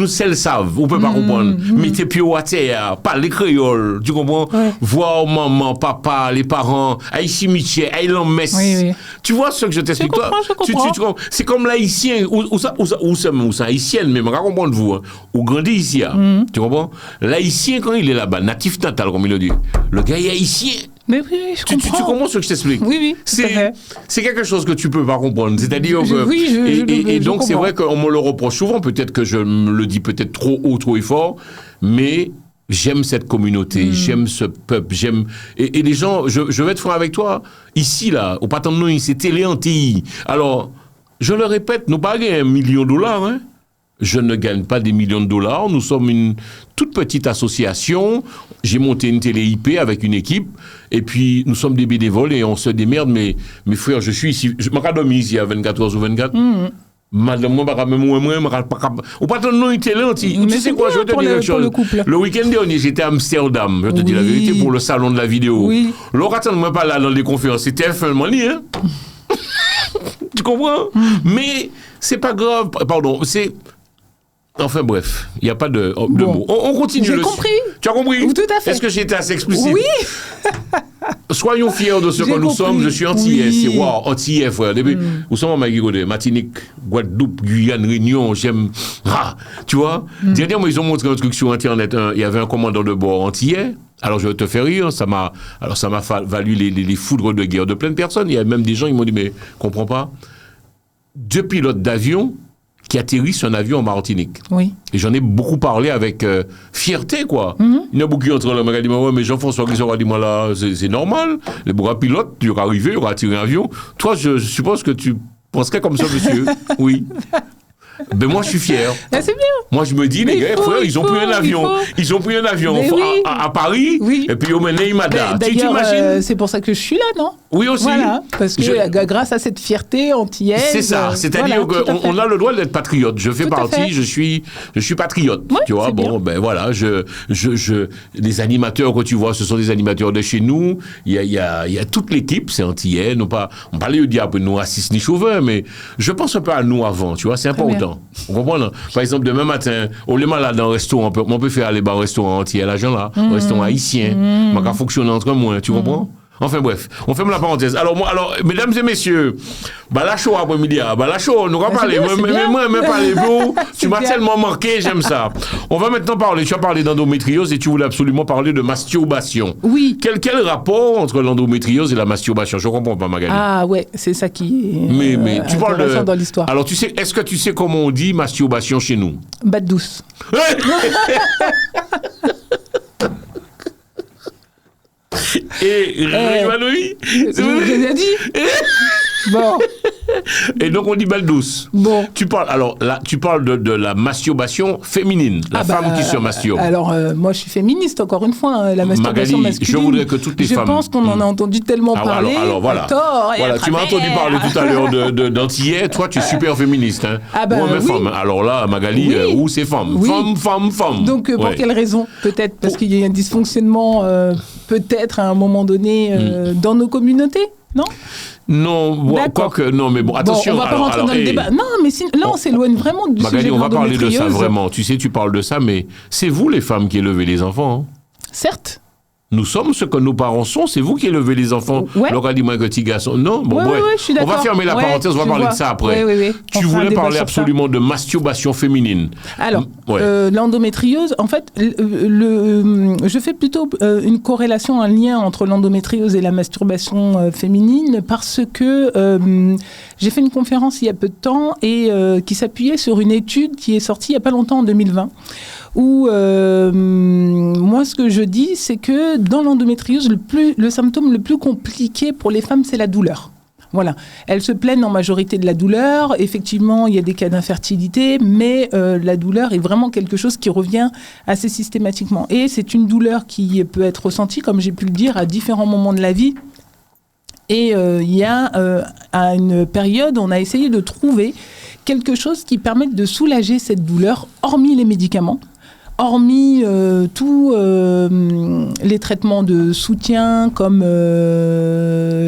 On peut pas comprendre. Mais t'es pieds à terre, parler créole. Tu comprends? Ouais. Voir maman, papa, les parents, Haïti Miché, Haïlan Mess. Oui. Tu vois ce que je t'explique? Je comprends. Tu c'est comme l'haïtien, ou c'est haïtienne, mais je comprends de vous, hein, ou grandi ici, hein. Tu comprends? L'haïtien, quand il est là-bas, natif natal, comme il le dit, le gars est haïtien. Mais oui, je comprends. Tu comprends ce que je t'explique? Oui, c'est quelque chose que tu peux pas comprendre. C'est-à-dire que... Et donc, c'est vrai qu'on me le reproche souvent. Peut-être que je me le dis peut-être trop haut, trop fort. Mais j'aime cette communauté. J'aime ce peuple. Et les gens, je vais être franc avec toi. Ici, là, au Patent de nous, c'est Télé Antilles. Alors, je le répète, nous pas gagner $1 million, hein. Je ne gagne pas des millions de dollars. Nous sommes une toute petite association. J'ai monté une télé IP avec une équipe. Et puis, nous sommes des bénévoles et on se démerde. Mais mes frères, je suis ici. Je m'en dormi ici à 24 heures ou 24. Madame, moi, ou pas ton nom, il était là. Tu sais quoi, je vais te dire quelque chose. Le week-end dernier, j'étais à Amsterdam. Je te dis la vérité, pour le salon de la vidéo. Oui. L'orateur ne m'a pas là dans les conférences. C'était un money, hein. Tu comprends? Mais c'est pas grave. Pardon, c'est... Enfin bref, il n'y a pas de mots. On continue. J'ai compris. Tu as compris? Tout à fait. Est-ce que j'ai été assez explicite? Oui. Soyons fiers de ce que nous sommes. Je suis antillais. Oui. C'est wow, antillais, frère. Nous sommes en Maguirode, Martinique, Guadeloupe, Guyane, Réunion. J'aime. Ah, tu vois? Dernièrement, ils ont montré un truc sur Internet. Il y avait un commandant de bord antillais. Alors, je vais te faire rire. Ça m'a valu les foudres de guerre de plein de personnes. Il y a même des gens, ils m'ont dit, mais, comprends pas. 2 pilotes d'avion qui atterrissent un avion en Martinique. Oui. Et j'en ai beaucoup parlé avec fierté, quoi. Il y a beaucoup qui entre là, m'a dit, ouais, mais Jean-François Guizot a dit, moi là, c'est normal. Les bras pilotes, tu vas arriver, il aura attiré un avion. Toi, je suppose que tu penserais comme ça, monsieur. Oui. Ben moi, je suis fier. Ah, c'est bien. Moi, je me dis, les gars, frère, ils ont pris un avion. Ils ont pris un avion à Paris. Oui. Et puis, ils ont mené Imada. Tu t'imagines? C'est pour ça que je suis là, non? Oui, aussi. Voilà. Parce que grâce à cette fierté antillaise. C'est ça. C'est-à-dire qu'on a le droit d'être patriote. Je fais partie, je suis patriote. Ouais, tu vois, bon, ben voilà, les animateurs que tu vois, ce sont des animateurs de chez nous. Il y a toute l'équipe, c'est antillais. On parlait au diable, nous, racistes ni chauvins, mais je pense un peu à nous avant, tu vois, c'est important. Vous comprenez? Par exemple, demain matin, on est malade dans un restaurant, on peut faire aller dans un restaurant entier, l'argent là, un restaurant haïtien, mais qui fonctionne entre moi, tu comprends? Enfin bref, on ferme la parenthèse. Alors, mesdames et messieurs, la show après-midi, la show, nous allons parler. Moi, parler vous, tu m'as tellement marqué, j'aime ça. On va maintenant parler, tu as parlé d'endométriose et tu voulais absolument parler de masturbation. Oui. Quel rapport entre l'endométriose et la masturbation? Je ne comprends pas, Magali. Ah ouais, c'est ça qui est mais tu parles dans l'histoire. Alors, est-ce que tu sais comment on dit masturbation chez nous? Batte douce. Et Rémanoï, je l'ai dit. Bon. Et donc on dit balle douce. Bon. Tu parles de la masturbation féminine, la femme qui se masturbe. Alors moi je suis féministe encore une fois, la masturbation Magali, masculine. je voudrais que toutes les femmes. Je pense qu'on en a entendu tellement parler. Alors voilà. Tu m'as entendu parler tout à l'heure d'antillais. Toi tu es super féministe. Hein. Oui. Femme. Alors là Magali, où c'est femme, oui. Femme. Donc pour quelle raison? Peut-être parce qu'il y a un dysfonctionnement, peut-être à un moment donné dans nos communautés, non? Non, quoique, non, mais bon, attention. On va pas rentrer dans le débat. Non, mais là, on s'éloigne vraiment du Magali, sujet de l'endométriose. on va parler de ça vraiment. Tu sais, tu parles de ça, mais c'est vous les femmes qui élevez les enfants. Hein. Certes. Nous sommes ce que nos parents sont, c'est vous qui élevez les enfants. Ouais. Laura dit-moi que petit garçon. Non, bon, bref. Je suis on va fermer la parenthèse, on va parler de ça après. Oui. Tu voulais parler absolument de masturbation féminine. Alors, l'endométriose, en fait, je fais plutôt une corrélation, un lien entre l'endométriose et la masturbation féminine parce que j'ai fait une conférence il y a peu de temps et qui s'appuyait sur une étude qui est sortie il n'y a pas longtemps, en 2020. Où moi ce que je dis c'est que dans l'endométriose le symptôme le plus compliqué pour les femmes c'est la douleur. Voilà, elles se plaignent en majorité de la douleur. Effectivement, il y a des cas d'infertilité, mais la douleur est vraiment quelque chose qui revient assez systématiquement. Et c'est une douleur qui peut être ressentie, comme j'ai pu le dire, à différents moments de la vie. Et il y a à une période, on a essayé de trouver quelque chose qui permette de soulager cette douleur, hormis les médicaments. Hormis tous les traitements de soutien comme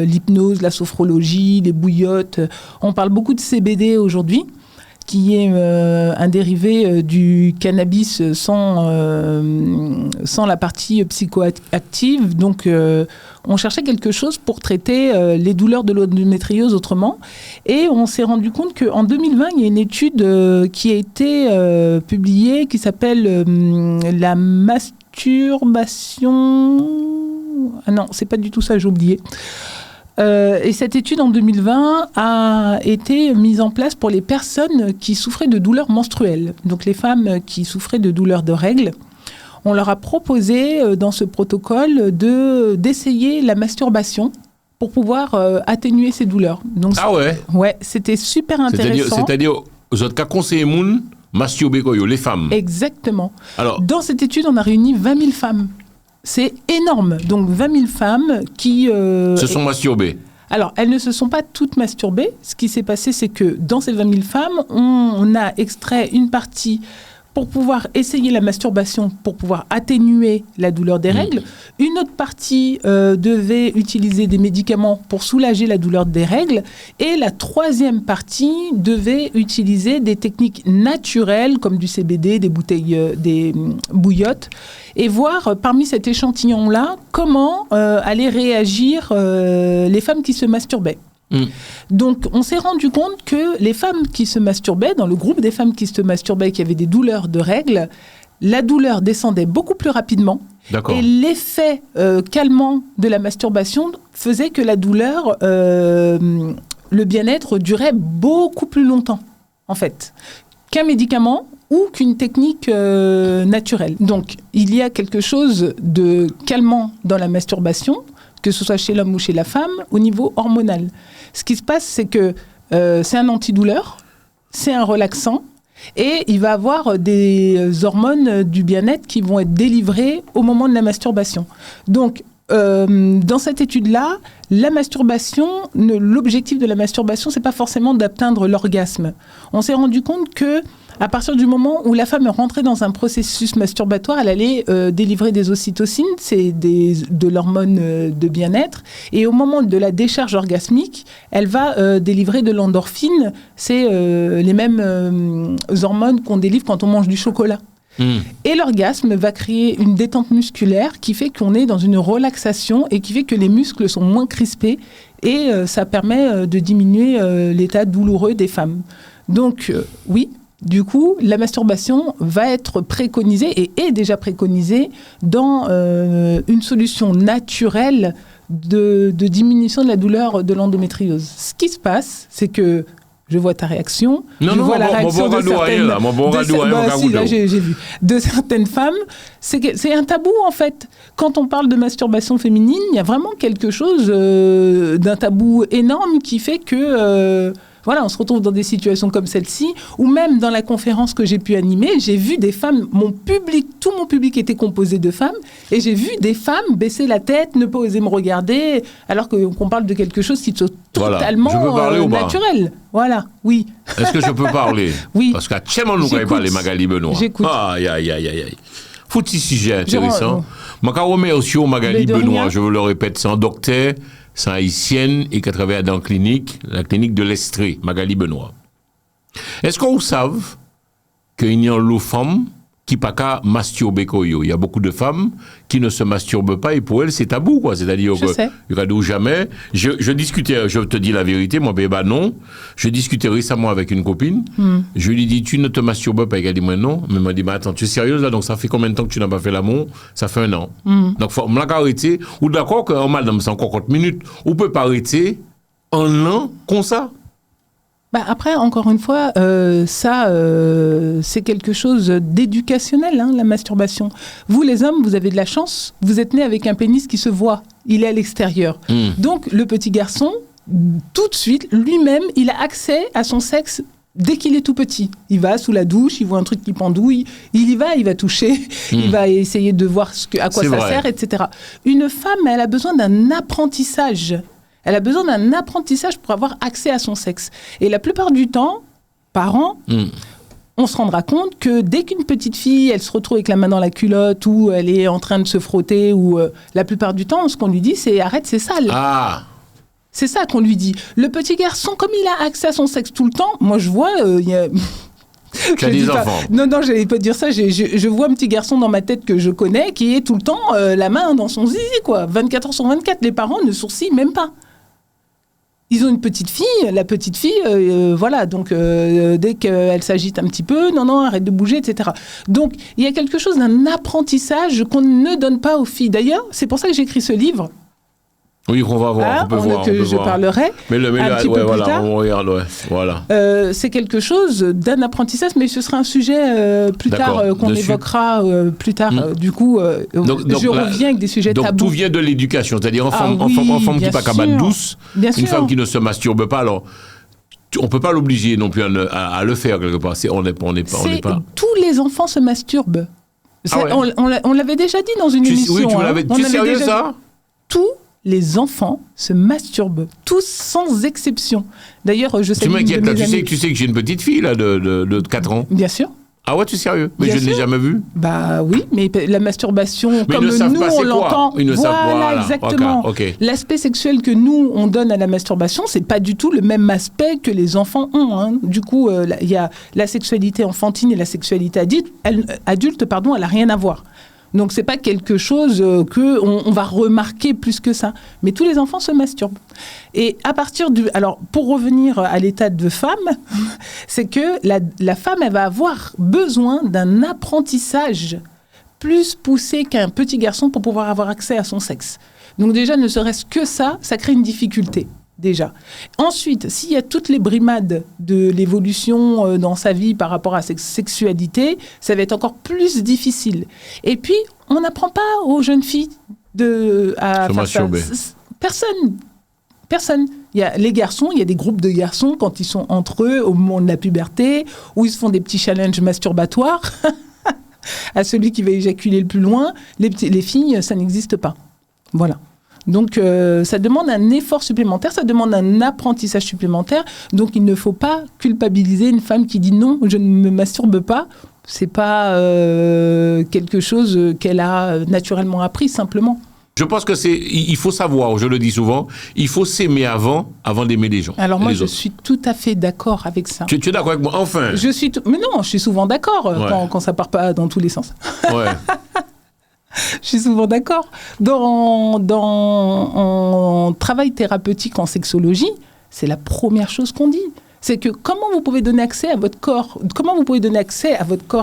l'hypnose, la sophrologie, les bouillottes. On parle beaucoup de CBD aujourd'hui, qui est un dérivé du cannabis sans la partie psychoactive. Donc, on cherchait quelque chose pour traiter les douleurs de l'endométriose autrement. Et on s'est rendu compte qu'en 2020, il y a une étude qui a été publiée qui s'appelle la masturbation... Ah non, c'est pas du tout ça, j'ai oublié. Et cette étude en 2020 a été mise en place pour les personnes qui souffraient de douleurs menstruelles. Donc les femmes qui souffraient de douleurs de règles. On leur a proposé dans ce protocole d'essayer la masturbation pour pouvoir atténuer ces douleurs. Donc, ouais, c'était super intéressant. C'est-à-dire, vous avez conseillé moun masturber les femmes. Exactement. Alors, dans cette étude, on a réuni 20 000 femmes. C'est énorme. Donc 20 000 femmes qui... se sont masturbées. Alors, elles ne se sont pas toutes masturbées. Ce qui s'est passé, c'est que dans ces 20 000 femmes, on a extrait une partie pour pouvoir essayer la masturbation, pour pouvoir atténuer la douleur des règles. Une autre partie devait utiliser des médicaments pour soulager la douleur des règles. Et la troisième partie devait utiliser des techniques naturelles, comme du CBD, des bouillottes, et voir parmi cet échantillon-là comment allaient réagir les femmes qui se masturbaient. Donc, on s'est rendu compte que les femmes qui se masturbaient, dans le groupe des femmes qui se masturbaient, qui avaient des douleurs de règles, la douleur descendait beaucoup plus rapidement. D'accord. Et l'effet calmant de la masturbation faisait que la douleur, le bien-être durait beaucoup plus longtemps, en fait, qu'un médicament ou qu'une technique naturelle. Donc, il y a quelque chose de calmant dans la masturbation, que ce soit chez l'homme ou chez la femme, au niveau hormonal. Ce qui se passe, c'est que c'est un antidouleur, c'est un relaxant, Et il va avoir des hormones du bien-être qui vont être délivrées au moment de la masturbation. Donc, dans cette étude-là, la masturbation, l'objectif de la masturbation, c'est pas forcément d'atteindre l'orgasme. On s'est rendu compte que à partir du moment où la femme est rentrée dans un processus masturbatoire, elle allait délivrer des ocytocines, c'est de l'hormone de bien-être, et au moment de la décharge orgasmique, elle va délivrer de l'endorphine, c'est les mêmes hormones qu'on délivre quand on mange du chocolat. Et l'orgasme va créer une détente musculaire qui fait qu'on est dans une relaxation et qui fait que les muscles sont moins crispés et ça permet de diminuer l'état douloureux des femmes. Donc oui, du coup, la masturbation va être préconisée et est déjà préconisée dans une solution naturelle de diminution de la douleur de l'endométriose. Ce qui se passe, c'est que je vois ta réaction. Je vois la réaction de certaines femmes. C'est un tabou, en fait. Quand on parle de masturbation féminine, il y a vraiment quelque chose d'un tabou énorme qui fait que... Voilà, on se retrouve dans des situations comme celle-ci, ou même dans la conférence que j'ai pu animer, j'ai vu des femmes, tout mon public était composé de femmes, et j'ai vu des femmes baisser la tête, ne pas oser me regarder, alors qu'on parle de quelque chose qui est totalement naturel. Voilà, oui. Est-ce que je peux parler? Oui. Parce qu'actuellement, nous ne pouvons pas parler Magali Benoît. J'écoute. Aïe. Faut-il sujet intéressant. Je remercie Magali Benoît, je vous le répète, c'est un docteur. C'est haïtienne et qui travaille dans la clinique de l'Estrée, Magali Benoît. Est-ce qu'on savent qu'il y a une femme qui n'a pas masturber? Il y a beaucoup de femmes qui ne se masturbent pas et pour elles, c'est tabou, quoi. C'est-à-dire que jamais. Je discutais, je te dis la vérité, moi, non. Je discutais récemment avec une copine. Je lui dis, tu ne te masturbes pas? Elle a dit, moi, non. Mais elle m'a dit, attends, tu es sérieuse là? Donc, ça fait combien de temps que tu n'as pas fait l'amour? Ça fait 1 an. Donc, faut me l'arrêter. Ou d'accord que, madame, c'est encore 40 minutes. On peut pas arrêter 1 an comme ça? Après, encore une fois, c'est quelque chose d'éducationnel, hein, la masturbation. Vous, les hommes, vous avez de la chance. Vous êtes nés avec un pénis qui se voit. Il est à l'extérieur. Donc, le petit garçon, tout de suite, lui-même, il a accès à son sexe dès qu'il est tout petit. Il va sous la douche, il voit un truc qui pendouille, il va toucher, il va essayer de voir à quoi ça sert, etc. Une femme, elle a besoin d'un apprentissage. Elle a besoin d'un apprentissage pour avoir accès à son sexe. Et la plupart du temps, parents, on se rendra compte que dès qu'une petite fille, elle se retrouve avec la main dans la culotte ou elle est en train de se frotter, ou la plupart du temps, ce qu'on lui dit, c'est « arrête, c'est sale ». C'est ça qu'on lui dit. Le petit garçon, comme il a accès à son sexe tout le temps, moi je vois... Tu as des enfants. Non, je n'allais pas dire ça. Je vois un petit garçon dans ma tête que je connais qui est tout le temps la main dans son zizi, quoi. 24 heures sur 24. Les parents ne sourcillent même pas. Ils ont une petite fille, la petite fille, voilà, donc dès qu'elle s'agite un petit peu, non, arrête de bouger, etc. Donc, il y a quelque chose d'un apprentissage qu'on ne donne pas aux filles. D'ailleurs, c'est pour ça que j'ai écrit ce livre. Oui, on va voir, on peut voir. Je parlerai un petit peu plus tard. On regarde, voilà. C'est quelque chose d'un apprentissage, mais ce sera un sujet plus tard qu'on évoquera plus tard. Du coup, je reviens avec des sujets tabous. Donc tout vient de l'éducation, c'est-à-dire une femme qui n'est pas capable douce, une femme qui ne se masturbe pas, alors... On ne peut pas l'obliger non plus à le faire quelque part. On n'est pas... Tous les enfants se masturbent. On l'avait déjà dit dans une émission. Oui, tu es sérieux ça? Tous les enfants se masturbent, tous sans exception. D'ailleurs, je sais... Tu m'inquiètes là, tu sais que j'ai une petite fille là, de 4 ans. Bien sûr. Ah ouais, tu es sérieux? Mais je ne l'ai jamais vu. Bah oui, mais la masturbation, comme nous on l'entend, voilà, exactement. Okay. L'aspect sexuel que nous on donne à la masturbation, c'est pas du tout le même aspect que les enfants ont. Hein. Du coup, il y a la sexualité enfantine et la sexualité adulte, elle a rien à voir. Donc c'est pas quelque chose que on va remarquer plus que ça. Mais tous les enfants se masturbent. Et à partir alors pour revenir à l'état de femme, c'est que la femme elle va avoir besoin d'un apprentissage plus poussé qu'un petit garçon pour pouvoir avoir accès à son sexe. Donc déjà ne serait-ce que ça crée une difficulté. Déjà. Ensuite, s'il y a toutes les brimades de l'évolution dans sa vie par rapport à sa sexualité, ça va être encore plus difficile. Et puis, on n'apprend pas aux jeunes filles à faire ça. Personne. Il y a les garçons, il y a des groupes de garçons quand ils sont entre eux au moment de la puberté, où ils se font des petits challenges masturbatoires à celui qui va éjaculer le plus loin. Les filles, ça n'existe pas. Voilà. Donc, ça demande un effort supplémentaire, ça demande un apprentissage supplémentaire. Donc, il ne faut pas culpabiliser une femme qui dit non, je ne me masturbe pas. C'est pas quelque chose qu'elle a naturellement appris, simplement. Je pense que il faut savoir, je le dis souvent, il faut s'aimer avant d'aimer les gens. Alors moi, je suis tout à fait d'accord avec ça. Tu es d'accord avec moi? Enfin. Mais non, je suis souvent d'accord quand ça part pas dans tous les sens. Ouais. Je suis souvent d'accord. En travail thérapeutique en sexologie, c'est la première chose qu'on dit. C'est que comment vous pouvez donner accès à votre corps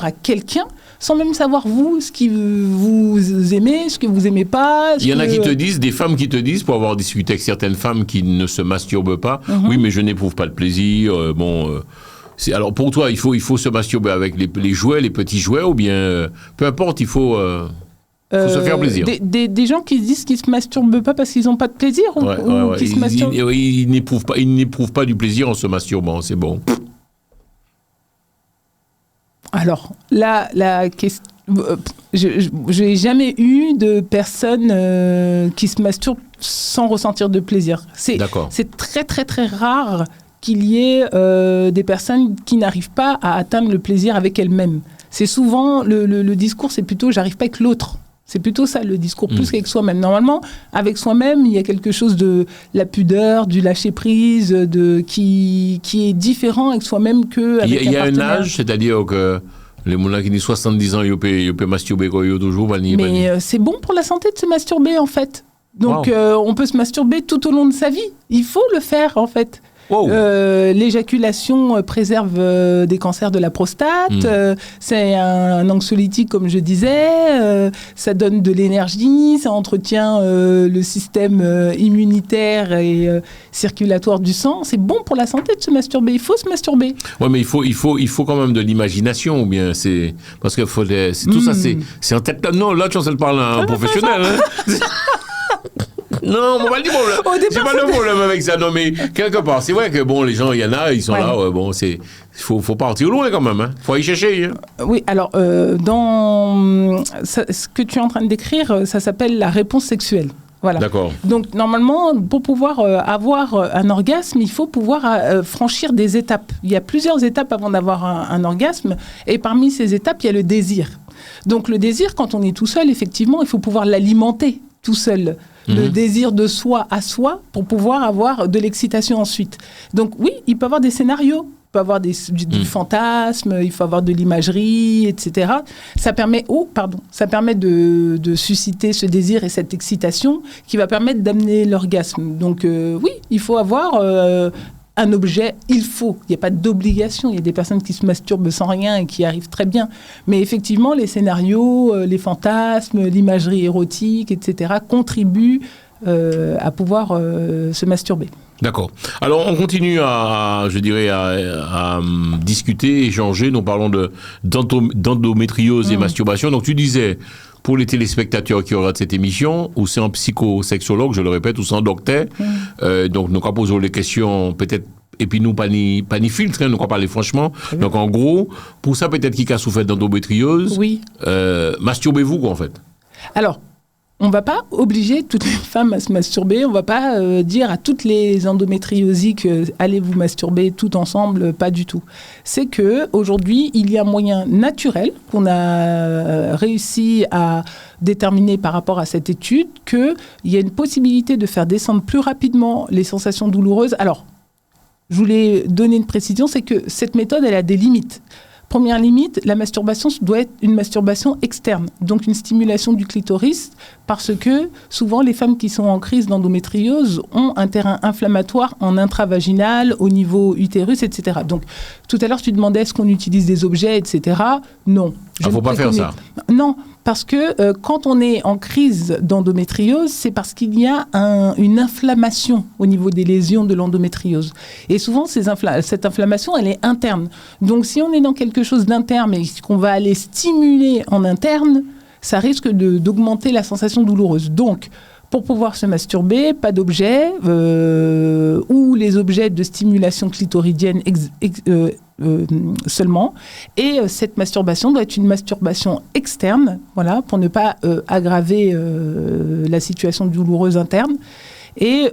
à quelqu'un sans même savoir vous, ce que vous aimez, ce que vous aimez pas. Il y en a qui te disent, des femmes qui te disent, pour avoir discuté avec certaines femmes qui ne se masturbent pas, oui, mais je n'éprouve pas de plaisir, alors pour toi, il faut se masturber avec les jouets, les petits jouets, ou bien, peu importe, il faut se faire plaisir. Des gens qui disent qu'ils se masturbent pas parce qu'ils n'ont pas de plaisir ou qu'ils se masturbent. Ils n'éprouvent pas du plaisir en se masturbant, c'est bon. Alors, la question... je n'ai jamais eu de personne qui se masturbe sans ressentir de plaisir. C'est très, très, très rare qu'il y ait des personnes qui n'arrivent pas à atteindre le plaisir avec elles-mêmes. C'est souvent, le discours, c'est plutôt « j'arrive pas avec l'autre ». C'est plutôt ça, le discours, plus qu'avec soi-même. Normalement, avec soi-même, il y a quelque chose de la pudeur, du lâcher-prise, qui est différent avec soi-même qu'avec un partenaire. Il y a un âge, c'est-à-dire que les gens qui ont 70 ans, ils peuvent masturber quand ils ont toujours. Mais c'est bon pour la santé de se masturber, en fait. Donc, on peut se masturber tout au long de sa vie. Il faut le faire, en fait. Wow. L'éjaculation préserve des cancers de la prostate, c'est un anxiolytique comme je disais, ça donne de l'énergie, ça entretient le système immunitaire et circulatoire du sang. C'est bon pour la santé de se masturber, il faut se masturber. Oui, mais il faut quand même de l'imagination, ou bien c'est... Parce que tout ça, c'est en tête... Non, là, tu en parles à un professionnel. Non, on va le dire, j'ai pas de problème avec ça. Non, mais quelque part, c'est vrai que bon, les gens, il y en a, ils sont là, faut partir loin quand même, faut y chercher. Hein. Oui, alors, ce que tu es en train de décrire, ça s'appelle la réponse sexuelle. Voilà. D'accord. Donc, normalement, pour pouvoir avoir un orgasme, il faut pouvoir franchir des étapes. Il y a plusieurs étapes avant d'avoir un orgasme, et parmi ces étapes, il y a le désir. Donc, le désir, quand on est tout seul, effectivement, il faut pouvoir l'alimenter tout seul. Le désir de soi à soi pour pouvoir avoir de l'excitation ensuite. Donc oui, il peut y avoir des scénarios, il peut y avoir du fantasme, il faut avoir de l'imagerie, etc. Ça permet de susciter ce désir et cette excitation qui va permettre d'amener l'orgasme. Donc oui, il faut avoir... un objet, il n'y a pas d'obligation. Il y a des personnes qui se masturbent sans rien et qui arrivent très bien. Mais effectivement, les scénarios, les fantasmes, l'imagerie érotique, etc., contribuent à pouvoir se masturber. D'accord. Alors, on continue à discuter, échanger. Nous parlons d'endométriose et masturbation. Donc, tu disais... Pour les téléspectateurs qui regardent cette émission, ou c'est un psychosexologue, je le répète, ou c'est un docteur. Donc, nous posons les questions, peut-être, et puis nous, pas ni filtre, nous parler franchement. Donc, en gros, pour ça, peut-être qui a souffert d'endométriose, oui. Masturbez-vous, quoi, en fait. Alors, on ne va pas obliger toutes les femmes à se masturber. On ne va pas dire à toutes les endométriosiques allez vous masturber tout ensemble, pas du tout. C'est qu'aujourd'hui, il y a un moyen naturel qu'on a réussi à déterminer par rapport à cette étude qu'il y a une possibilité de faire descendre plus rapidement les sensations douloureuses. Alors, je voulais donner une précision, c'est que cette méthode, elle a des limites. Première limite, la masturbation doit être une masturbation externe, donc une stimulation du clitoris, parce que souvent les femmes qui sont en crise d'endométriose ont un terrain inflammatoire en intravaginal, au niveau utérus, etc. Donc tout à l'heure tu demandais est-ce qu'on utilise des objets, etc. Non. Il ne faut pas faire ça. Non, parce que quand on est en crise d'endométriose, c'est parce qu'il y a une inflammation au niveau des lésions de l'endométriose. Et souvent, cette inflammation, elle est interne. Donc, si on est dans quelque chose d'interne et qu'on va aller stimuler en interne, ça risque d'augmenter la sensation douloureuse. Donc, pour pouvoir se masturber, pas d'objet, ou les objets de stimulation clitoridienne seulement. Et cette masturbation doit être une masturbation externe, voilà, pour ne pas aggraver la situation douloureuse interne. Et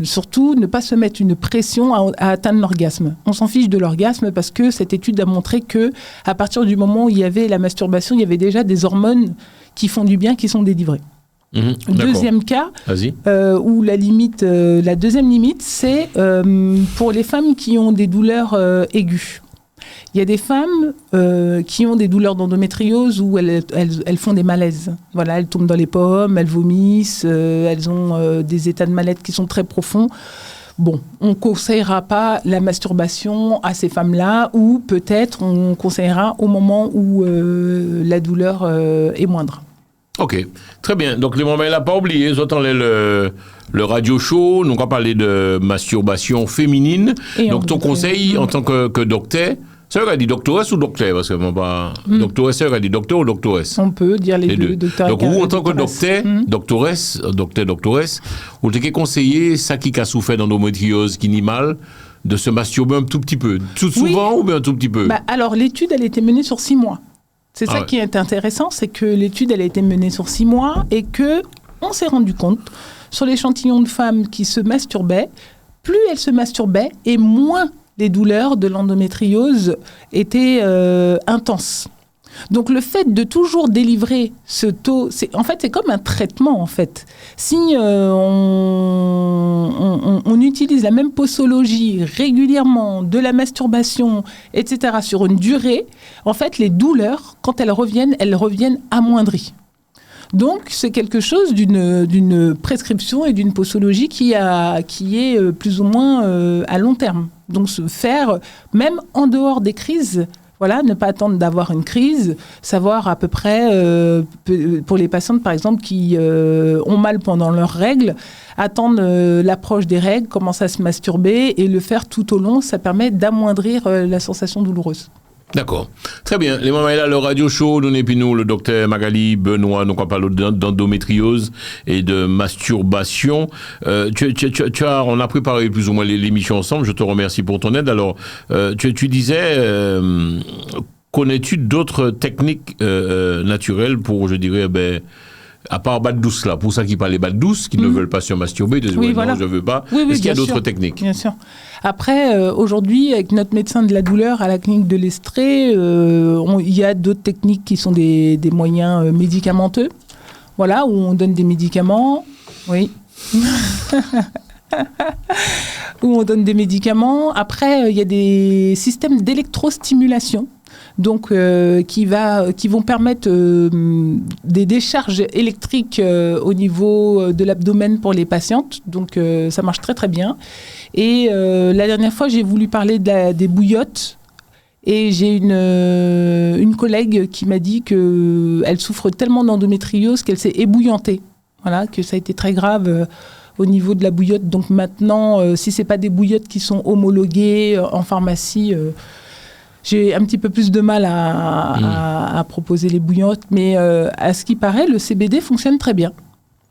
surtout, ne pas se mettre une pression à atteindre l'orgasme. On s'en fiche de l'orgasme parce que cette étude a montré que à partir du moment où il y avait la masturbation, il y avait déjà des hormones qui font du bien, qui sont délivrées. Deuxième cas, où la deuxième limite, c'est pour les femmes qui ont des douleurs aiguës. Il y a des femmes qui ont des douleurs d'endométriose où elles font des malaises. Voilà, elles tombent dans les pommes, elles vomissent, elles ont des états de mal-être qui sont très profonds. Bon, on ne conseillera pas la masturbation à ces femmes-là, ou peut-être on conseillera au moment où la douleur est moindre. Ok, très bien. Donc, les moments là, pas oublié, j'entends le radio show, donc on va parler de masturbation féminine. Et donc, ton conseil en tant que docteur, c'est vrai qu'elle dit doctoresse ou docteur, parce que moi, pas. Doctoresse, c'est vrai qu'elle dit docteur ou doctoresse. On peut dire les deux. Donc, vous, en tant que doctoresse, vous avez conseillé ça qui a souffert d'endométriose, qui n'est mal, de se masturber un tout petit peu. Tout souvent ou bien un tout petit peu? Alors, l'étude, elle a été menée sur 6 mois. C'est ça qui est intéressant, c'est que l'étude, elle a été menée sur 6 mois et qu'on s'est rendu compte, sur l'échantillon de femmes qui se masturbaient, plus elles se masturbaient et moins les douleurs de l'endométriose étaient intenses. Donc le fait de toujours délivrer ce taux, c'est comme un traitement en fait. Si on utilise la même posologie régulièrement, de la masturbation, etc. sur une durée, en fait les douleurs, quand elles reviennent amoindries. Donc c'est quelque chose d'une prescription et d'une posologie qui est plus ou moins à long terme. Donc se faire, même en dehors des crises, voilà, ne pas attendre d'avoir une crise, savoir à peu près, pour les patientes par exemple qui ont mal pendant leurs règles, attendre l'approche des règles, commencer à se masturber et le faire tout au long, ça permet d'amoindrir la sensation douloureuse. D'accord. Très bien. Les moments là, le radio show, donnez puis nous, le docteur Magali Benoît, donc on parle d'endométriose et de masturbation. On a préparé plus ou moins l'émission ensemble. Je te remercie pour ton aide. Alors, tu disais, connais-tu d'autres techniques naturelles pour, je dirais, à part bad douce là, pour ça qui parlent les bad douces, qui ne veulent pas se masturber, disent non, je veux pas. Est-ce qu'il y a d'autres techniques? Bien sûr. Après, aujourd'hui, avec notre médecin de la douleur à la clinique de l'Estrée, il y a d'autres techniques qui sont des moyens médicamenteux. Voilà, où on donne des médicaments. Oui. Où on donne des médicaments. Après, il y a des systèmes d'électrostimulation. Donc, qui vont permettre des décharges électriques au niveau de l'abdomen pour les patientes. Donc, ça marche très, très bien. Et la dernière fois, j'ai voulu parler des bouillottes. Et j'ai une collègue qui m'a dit qu'elle souffre tellement d'endométriose qu'elle s'est ébouillantée. Voilà, que ça a été très grave au niveau de la bouillotte. Donc maintenant, si ce n'est pas des bouillottes qui sont homologuées en pharmacie... j'ai un petit peu plus de mal à proposer les bouillottes, mais à ce qui paraît, le CBD fonctionne très bien.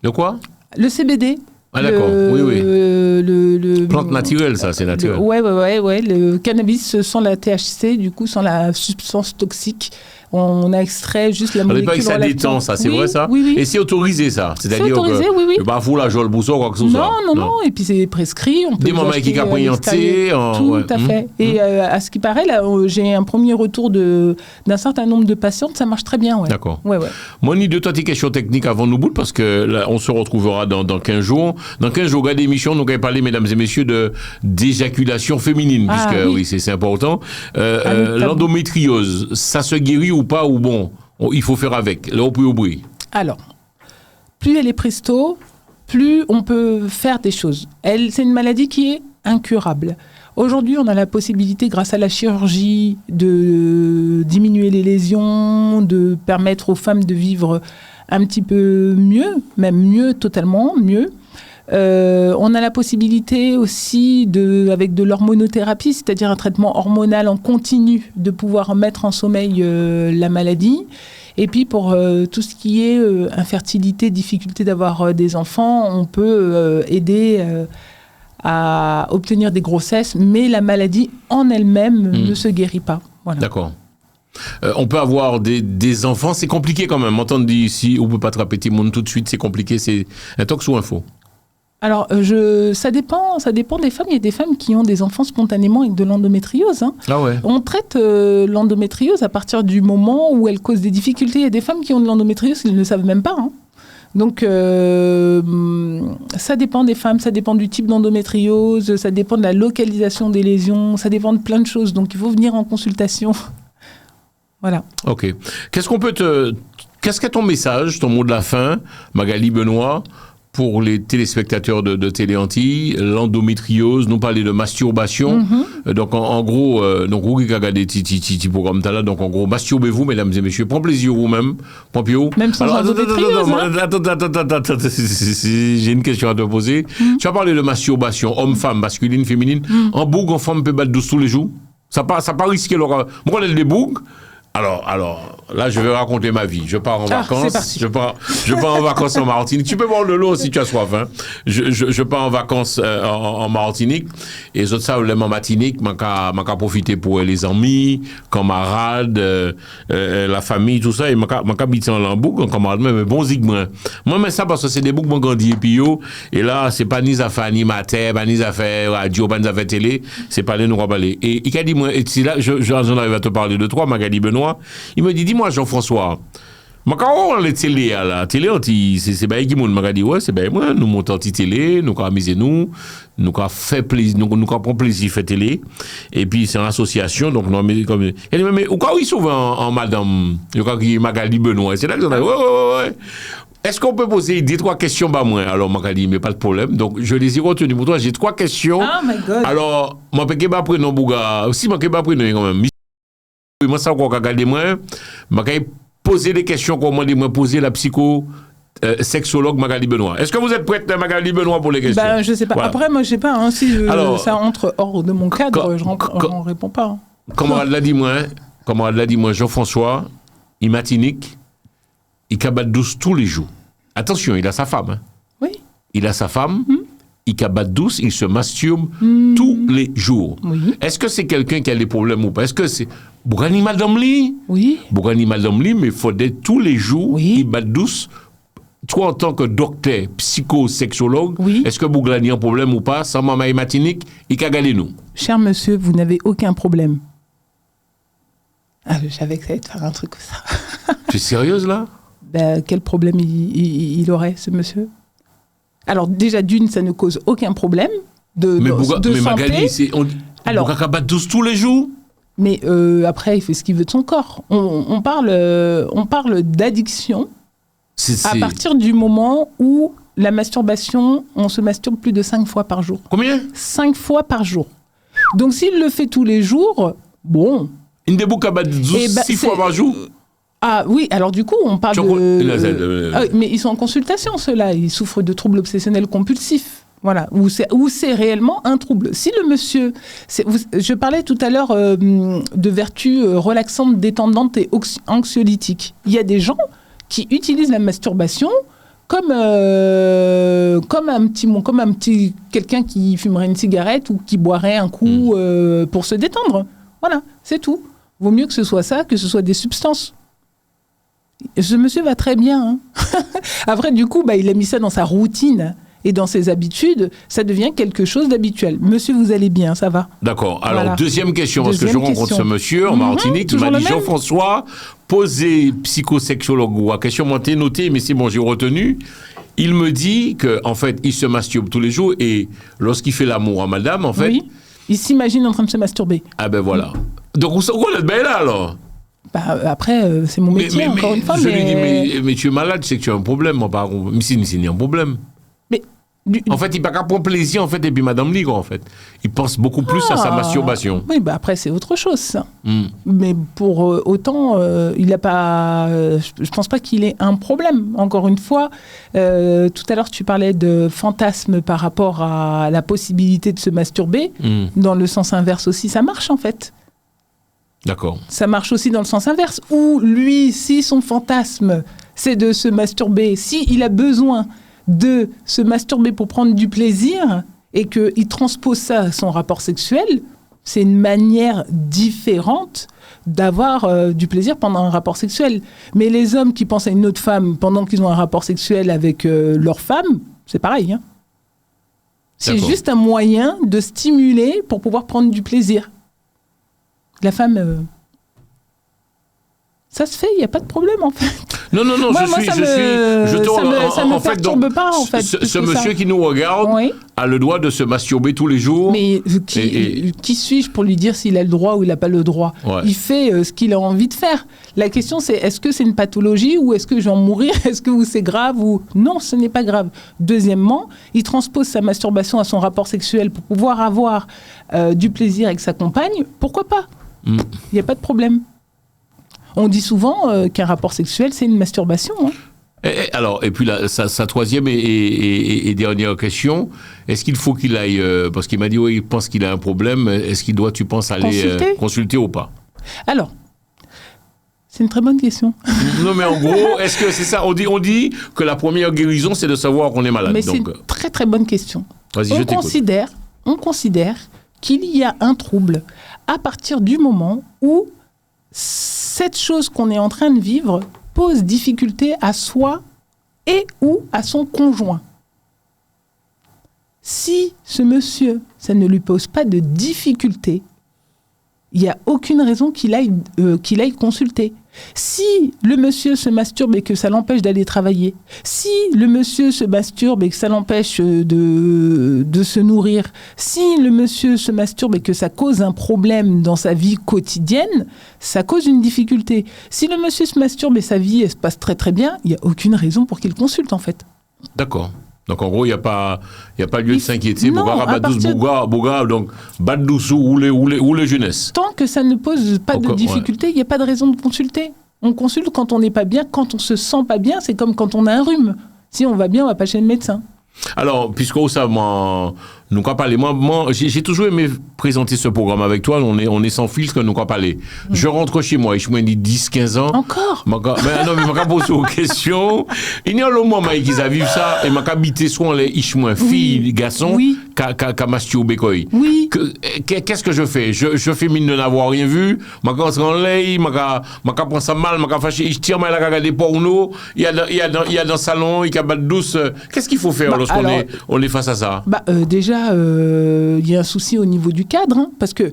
De quoi? Le CBD. Ah d'accord, oui. Plante naturelle, ça, c'est naturel. Ouais. Le cannabis sans la THC, du coup, sans la substance toxique. On a extrait juste la molécule. On n'est pas que ça détend, ça, c'est vrai ça? Oui. Et c'est autorisé, ça? C'est-à-dire c'est autorisé, oui. Que, vous, la Joël Bousseau, quoi que ce soit. Non. Et puis c'est prescrit. On peut des moments qui capriantés. Tout à fait. Et à ce qui paraît, là, j'ai un premier retour d'un certain nombre de patientes. Ça marche très bien, ouais. D'accord. Ouais. Moi, ni deux, toi, tes questions techniques avant nous bout, parce que là, on se retrouvera dans 15 jours. Dans 15 jours, regardez l'émission, nous allons parler, mesdames et messieurs, d'éjaculation féminine, puisque oui, c'est important. L'endométriose, ça se guérit ou pas, ou bon? Il faut faire avec. Là, on peut oublier. Alors, plus elle est prise tôt, plus on peut faire des choses. C'est une maladie qui est incurable. Aujourd'hui, on a la possibilité, grâce à la chirurgie, de diminuer les lésions, de permettre aux femmes de vivre un petit peu mieux, même mieux, totalement mieux. On a la possibilité aussi, avec de l'hormonothérapie, c'est-à-dire un traitement hormonal en continu, de pouvoir mettre en sommeil la maladie. Et puis pour tout ce qui est infertilité, difficulté d'avoir des enfants, on peut aider à obtenir des grossesses, mais la maladie en elle-même ne se guérit pas. Voilà. D'accord. On peut avoir des enfants, c'est compliqué quand même. Entendre dire ici, on ne peut pas attraper tout le monde tout de suite, c'est compliqué. C'est un tox ou info? Alors, ça dépend des femmes. Il y a des femmes qui ont des enfants spontanément avec de l'endométriose. Hein. Ah ouais. On traite l'endométriose à partir du moment où elle cause des difficultés. Il y a des femmes qui ont de l'endométriose, elles ne le savent même pas. Hein. Donc, ça dépend des femmes, ça dépend du type d'endométriose, ça dépend de la localisation des lésions, ça dépend de plein de choses. Donc, il faut venir en consultation. Voilà. Ok. Qu'est-ce qu'est ton message, ton mot de la fin, Magali Benoît, pour les téléspectateurs de Télé Antilles, l'endométriose, nous parler de masturbation. Donc, en gros, donc, vous qui regardez petit programme là, donc, en gros, masturbez-vous, mesdames et messieurs. Prends plaisir vous-même. Pompio. Même sans endométriose. Attends, j'ai une question à te poser. Tu as parlé de masturbation, homme-femme, masculine, féminine. En bougue, en femme peut battre douce tous les jours. Ça pas risquer l'aura. Moi, on a des bougues. Alors, là, je vais raconter ma vie. Je pars en vacances. Je pars en vacances en Martinique. Tu peux boire de l'eau si tu as soif, hein. Je pars en vacances en Martinique. Et autres ça, en Martinique, m'en profiter pour les amis, camarades, la famille, tout ça. Et m'en habiter en Lambouk, en camarade, mais bon zig, moi, mais ça, parce que c'est des boucs, m'en grandi, et puis yo. Et là, c'est pas ni affaire animateur, pas ni affaire radio, pas ni affaire télé. C'est pas les nous raballer. Et il a dit, moi, et si là, j'en arrive à te parler de toi, Magali Benoît. Il me dit, dis-moi, Jean-François, on les télé à la télé, c'est bien qui m'a dit, ouais, c'est bien moi, nous montons télé, nous amuser nous fait plaisir, nous prend plaisir faire télé, et puis c'est une association, donc nous, comme, mais où quand ils souvent en madame, Magali Benoît, c'est là que j'en ai, ouais. Est-ce qu'on peut poser 2-3 questions bah moi? Alors Magali, mais pas de problème. Donc je les ai retenues pour toi. J'ai 3 questions. Oh my God. Alors, moi peux pas prendre bouga. Si moi peux pas prendre quand même. Moi, ça, quoi, regardez moi, je vais poser des questions qu'on m'a dit, moi, poser la sexologue Magali Benoît. Est-ce que vous êtes prête, Magali Benoît, pour les questions? Ben, je sais pas. Voilà. Après, moi, je sais pas, hein, si alors, ça entre hors de mon cadre, je n'en réponds pas. Hein. Comment elle l'a dit, moi, Jean-François, il matinique, il cabat douce tous les jours. Attention, il a sa femme. Hein. Oui. Il a sa femme. Il cabat douce, il se masturbe tous les jours. Oui. Est-ce que c'est quelqu'un qui a des problèmes ou pas? Est-ce que c'est Bourgani Madame Li? Oui. Bourgani Madame Li, mais il faut tous les jours, il bat douce. Toi, en tant que docteur, psychosexologue, est-ce que Bourgani a un problème ou pas? Sans maman et matinique, il a gagné nous. Cher monsieur, vous n'avez aucun problème. Ah, je savais que ça allait te faire un truc comme ça. Tu es sérieuse là? Ben, quel problème il aurait, ce monsieur? Alors déjà d'une, ça ne cause aucun problème de santé. Magali, on bat douce tous les jours. Mais après, il fait ce qu'il veut de son corps. On parle d'addiction à partir du moment où la masturbation, on se masturbe plus de 5 fois par jour. Combien? 5 fois par jour. Donc s'il le fait tous les jours, bon. Une des boucs à battre 6 fois par jour. Ah oui, alors du coup, on parle mais ils sont en consultation, ceux-là. Ils souffrent de troubles obsessionnels compulsifs. Voilà, où c'est réellement un trouble. Si le monsieur... je parlais tout à l'heure de vertus relaxantes, détendantes et anxiolytiques. Il y a des gens qui utilisent la masturbation comme quelqu'un qui fumerait une cigarette ou qui boirait un coup pour se détendre. Voilà, c'est tout. Vaut mieux que ce soit ça, que ce soit des substances. Ce monsieur va très bien. Hein. Après, du coup, il a mis ça dans sa routine et dans ses habitudes. Ça devient quelque chose d'habituel. Monsieur, vous allez bien, ça va? D'accord. Alors, voilà. Deuxième question, parce que je rencontre ce monsieur en Martinique. Il m'a dit, Jean-François, posez psychosexologue ou à question, moi, t'es noté, mais c'est bon, j'ai retenu. Il me dit qu'en fait, il se masturbe tous les jours et lorsqu'il fait l'amour à madame, en fait... Oui, il s'imagine en train de se masturber. Ah ben voilà. Donc, on est bien là, alors? Après, c'est mon métier, encore une fois. Je lui dis, mais tu es malade, tu sais que tu as un problème, moi, par contre. Mais c'est un problème. Mais En fait, il n'a pas prendre plaisir, en fait, et puis Madame Ligue, en fait. Il pense beaucoup plus à sa masturbation. Oui, après, c'est autre chose, ça. Mais pour autant, il n'a pas... je pense pas qu'il ait un problème. Encore une fois, tout à l'heure, tu parlais de fantasme par rapport à la possibilité de se masturber. Dans le sens inverse aussi, ça marche, en fait. D'accord. Ça marche aussi dans le sens inverse, où lui, si son fantasme, c'est de se masturber, s'il a besoin de se masturber pour prendre du plaisir et qu'il transpose ça à son rapport sexuel, c'est une manière différente d'avoir du plaisir pendant un rapport sexuel. Mais les hommes qui pensent à une autre femme pendant qu'ils ont un rapport sexuel avec leur femme, c'est pareil. Hein. C'est juste un moyen de stimuler pour pouvoir prendre du plaisir. La femme... ça se fait, il n'y a pas de problème en fait. Non, ça me perturbe pas en fait. Ce monsieur qui nous regarde a le droit de se masturber tous les jours. Mais qui suis-je pour lui dire s'il a le droit ou il n'a pas le droit ? Il fait ce qu'il a envie de faire. La question c'est, est-ce que c'est une pathologie ou est-ce que je vais en mourir ? Est-ce que c'est grave ou... Non, ce n'est pas grave. Deuxièmement, il transpose sa masturbation à son rapport sexuel pour pouvoir avoir du plaisir avec sa compagne. Pourquoi pas ? Il n'y a pas de problème. On dit souvent qu'un rapport sexuel, c'est une masturbation. Hein. Et puis sa troisième et dernière question, est-ce qu'il faut qu'il aille, parce qu'il m'a dit, il pense qu'il a un problème, est-ce qu'il doit, tu penses, aller consulter ou pas ? Alors, c'est une très bonne question. Non, mais en gros, est-ce que c'est ça ? On dit que la première guérison, c'est de savoir qu'on est malade. Mais c'est une très très bonne question. Vas-y, je t'écoute. On considère qu'il y a un trouble à partir du moment où cette chose qu'on est en train de vivre pose difficulté à soi et ou à son conjoint. Si ce monsieur, ça ne lui pose pas de difficulté, il n'y a aucune raison qu'il aille consulter. Si le monsieur se masturbe et que ça l'empêche d'aller travailler, si le monsieur se masturbe et que ça l'empêche de se nourrir, si le monsieur se masturbe et que ça cause un problème dans sa vie quotidienne, ça cause une difficulté. Si le monsieur se masturbe et sa vie elle se passe très très bien, il n'y a aucune raison pour qu'il consulte en fait. D'accord. Donc en gros, il n'y a pas lieu de s'inquiéter. Bouga, donc Baddoussou ou les jeunesses. Tant que ça ne pose pas de difficulté, il n'y a pas de raison de consulter. On consulte quand on n'est pas bien, quand on se sent pas bien, c'est comme quand on a un rhume. Si on va bien, on va pas chez le médecin. Alors, puisque ça, nous quoi parler. Moi, j'ai toujours aimé présenter ce programme avec toi. On est sans filtre, nous quoi parler. Je rentre chez moi, je me dis 10-15 ans. Encore? Mais non, mais je vais poser une question. Il y a le moment qui a vu ça et m'a habité soit les ichmoins, filles, garçons, qui masturbé. Oui. Qu'est-ce que je fais? Je fais mine de n'avoir rien vu. Je rentre en l'air, je prends ça mal, je fâché, je tire mal à regarder porno. Il y a dans le salon, il y a pas de douce. Qu'est-ce qu'il faut faire lorsqu'on est face à ça? Déjà, il y a un souci au niveau du cadre, hein, parce que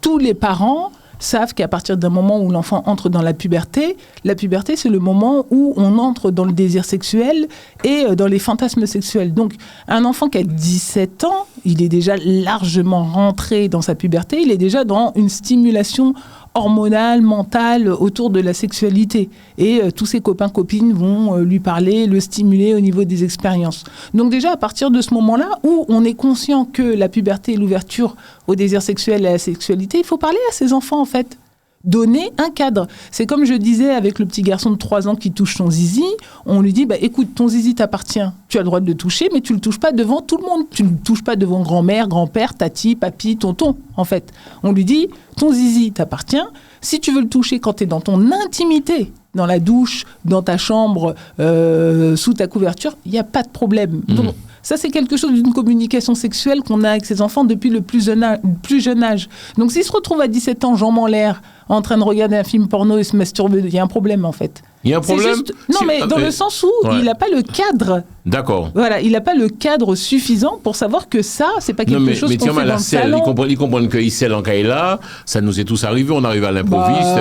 tous les parents savent qu'à partir d'un moment où l'enfant entre dans la puberté, c'est le moment où on entre dans le désir sexuel et dans les fantasmes sexuels. Donc, un enfant qui a 17 ans, il est déjà largement rentré dans sa puberté, il est déjà dans une stimulation hormonale, mentale autour de la sexualité. Et tous ses copains-copines vont lui parler, le stimuler au niveau des expériences. Donc déjà, à partir de ce moment-là, où on est conscient que la puberté est l'ouverture au désir sexuel et à la sexualité, il faut parler à ses enfants, en fait. Donner un cadre. C'est comme je disais avec le petit garçon de 3 ans qui touche son zizi, on lui dit, écoute, ton zizi t'appartient, tu as le droit de le toucher, mais tu le touches pas devant tout le monde. Tu ne le touches pas devant grand-mère, grand-père, tati, papi, tonton, en fait. On lui dit, ton zizi t'appartient, si tu veux le toucher quand tu es dans ton intimité, dans la douche, dans ta chambre, sous ta couverture, il n'y a pas de problème. Donc, ça, c'est quelque chose d'une communication sexuelle qu'on a avec ses enfants depuis le plus jeune âge. Donc, s'il se retrouve à 17 ans, jambes en l'air, en train de regarder un film porno et se masturber, il y a un problème, en fait. Il y a un problème Non, mais dans le sens où il n'a pas le cadre. D'accord. Voilà, il n'a pas le cadre suffisant pour savoir que ça, c'est pas quelque chose qu'on fait dans le salon. Ils comprennent qu'il sait en là, ça nous est tous arrivé, on arrive à l'improviste.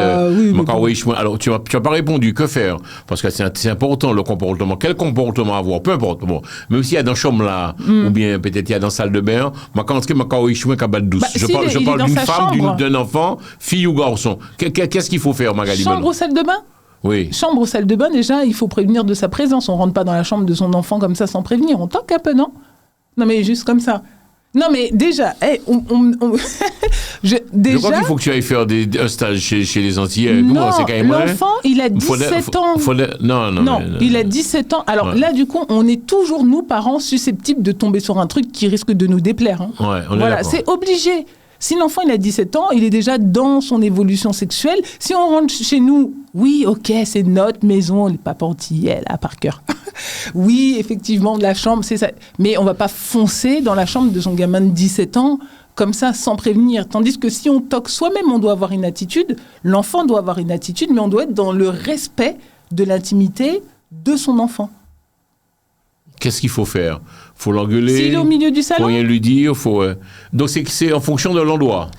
Alors, tu n'as pas répondu, que faire? Parce que c'est important, le comportement. Quel comportement avoir? Peu importe. Bon, même s'il y a dans la chambre là, ou bien peut-être il y a dans la salle de bain, je parle d'une femme, d'un enfant, fille ou garçon. Qu'est-ce qu'il faut faire, Magali? Chambre ou salle de bain? Oui. Chambre ou salle de bain, déjà, il faut prévenir de sa présence. On ne rentre pas dans la chambre de son enfant comme ça sans prévenir. On toque un peu, non? Non, mais juste comme ça. Non, mais déjà, je crois qu'il faut que tu ailles faire un stage chez les Antillais. Non, l'enfant, il a 17 ans. Non, il a 17 ans. Alors là, du coup, on est toujours, nous, parents, susceptibles de tomber sur un truc qui risque de nous déplaire. Hein. Ouais, on est voilà, d'accord. c'est obligé. Si l'enfant, il a 17 ans, il est déjà dans son évolution sexuelle. Si on rentre chez nous, oui, ok, c'est notre maison, les papas antillais, là, par cœur. Oui, effectivement, de la chambre, c'est ça. Mais on va pas foncer dans la chambre de son gamin de 17 ans comme ça, sans prévenir. Tandis que si on toque soi-même, on doit avoir une attitude. L'enfant doit avoir une attitude, mais on doit être dans le respect de l'intimité de son enfant. Qu'est-ce qu'il faut faire? Faut l'engueuler. S'il est au milieu du salon. Faut rien lui dire. Donc c'est en fonction de l'endroit.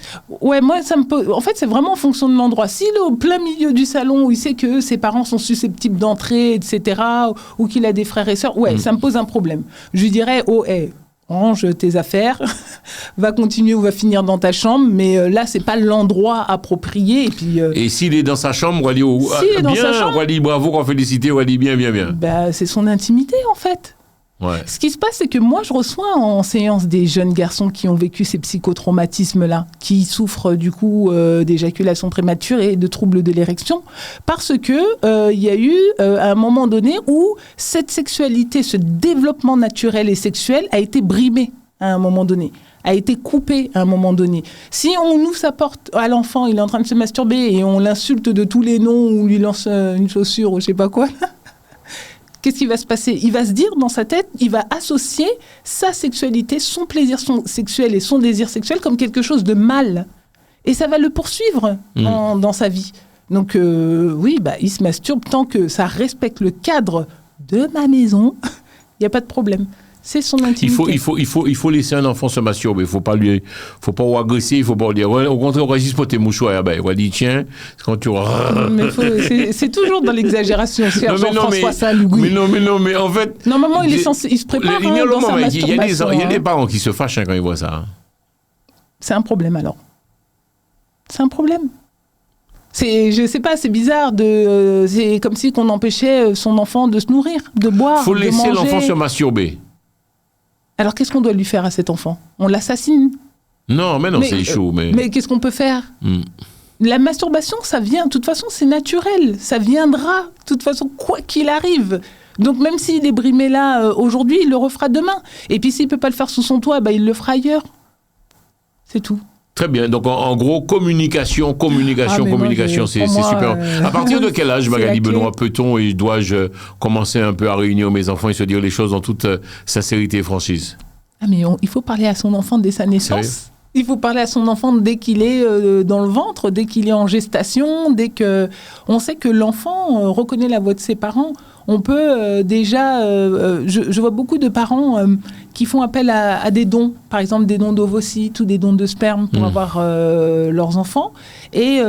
Ouais, moi ça me peut. En fait, c'est vraiment en fonction de l'endroit. S'il est au plein milieu du salon où il sait que ses parents sont susceptibles d'entrer, etc., ou qu'il a des frères et sœurs, ça me pose un problème. Je lui dirais, range tes affaires, va continuer ou va finir dans ta chambre, mais là, c'est pas l'endroit approprié. Et puis. Et s'il est dans sa chambre, on va dire on va dire bravo, qu'on félicite, on va dire bien. Bah, c'est son intimité en fait. Ouais. Ce qui se passe, c'est que moi, je reçois en séance des jeunes garçons qui ont vécu ces psychotraumatismes-là, qui souffrent du coup d'éjaculation prématurée et de troubles de l'érection, parce que il y a eu à un moment donné où cette sexualité, ce développement naturel et sexuel a été brimé à un moment donné, a été coupé à un moment donné. Si on ouvre sa porte à l'enfant, il est en train de se masturber et on l'insulte de tous les noms ou lui lance une chaussure ou je sais pas quoi. Qu'est-ce qui va se passer? Il va se dire dans sa tête, il va associer sa sexualité, son plaisir sexuel et son désir sexuel comme quelque chose de mal. Et ça va le poursuivre dans sa vie. Donc il se masturbe tant que ça respecte le cadre de ma maison, il n'y a pas de problème. C'est son intimité. Il faut laisser un enfant se masturber. Il faut pas agresser, il faut pas lui dire. Au contraire, on va juste porter mouchoir. On va dire tiens, quand tu c'est toujours dans l'exagération. C'est Jean-François Saint-Louis. Mais en fait. Normalement, il se prépare dans sa masturbation. Il y a des parents qui se fâchent quand ils voient ça. C'est un problème alors. C'est un problème. Je sais pas, c'est bizarre c'est comme si on empêchait son enfant de se nourrir, de boire, de manger. Faut laisser l'enfant se masturber. Alors, qu'est-ce qu'on doit lui faire à cet enfant? On l'assassine? Non, c'est chaud. Mais qu'est-ce qu'on peut faire? La masturbation, ça vient. De toute façon, c'est naturel. Ça viendra. De toute façon, quoi qu'il arrive. Donc, même s'il est brimé là aujourd'hui, il le refera demain. Et puis, s'il ne peut pas le faire sous son toit, il le fera ailleurs. C'est tout. Très bien. Donc, en gros, communication, c'est super. À partir de quel âge, Magali Benoît, peut-on et dois-je commencer un peu à réunir mes enfants et se dire les choses en toute sincérité et franchise? Mais il faut parler à son enfant dès sa naissance. Il faut parler à son enfant dès qu'il est dans le ventre, dès qu'il est en gestation, dès que... On sait que l'enfant reconnaît la voix de ses parents. On peut déjà... je vois beaucoup de parents qui font appel à des dons, par exemple des dons d'ovocytes ou des dons de sperme pour avoir leurs enfants. Et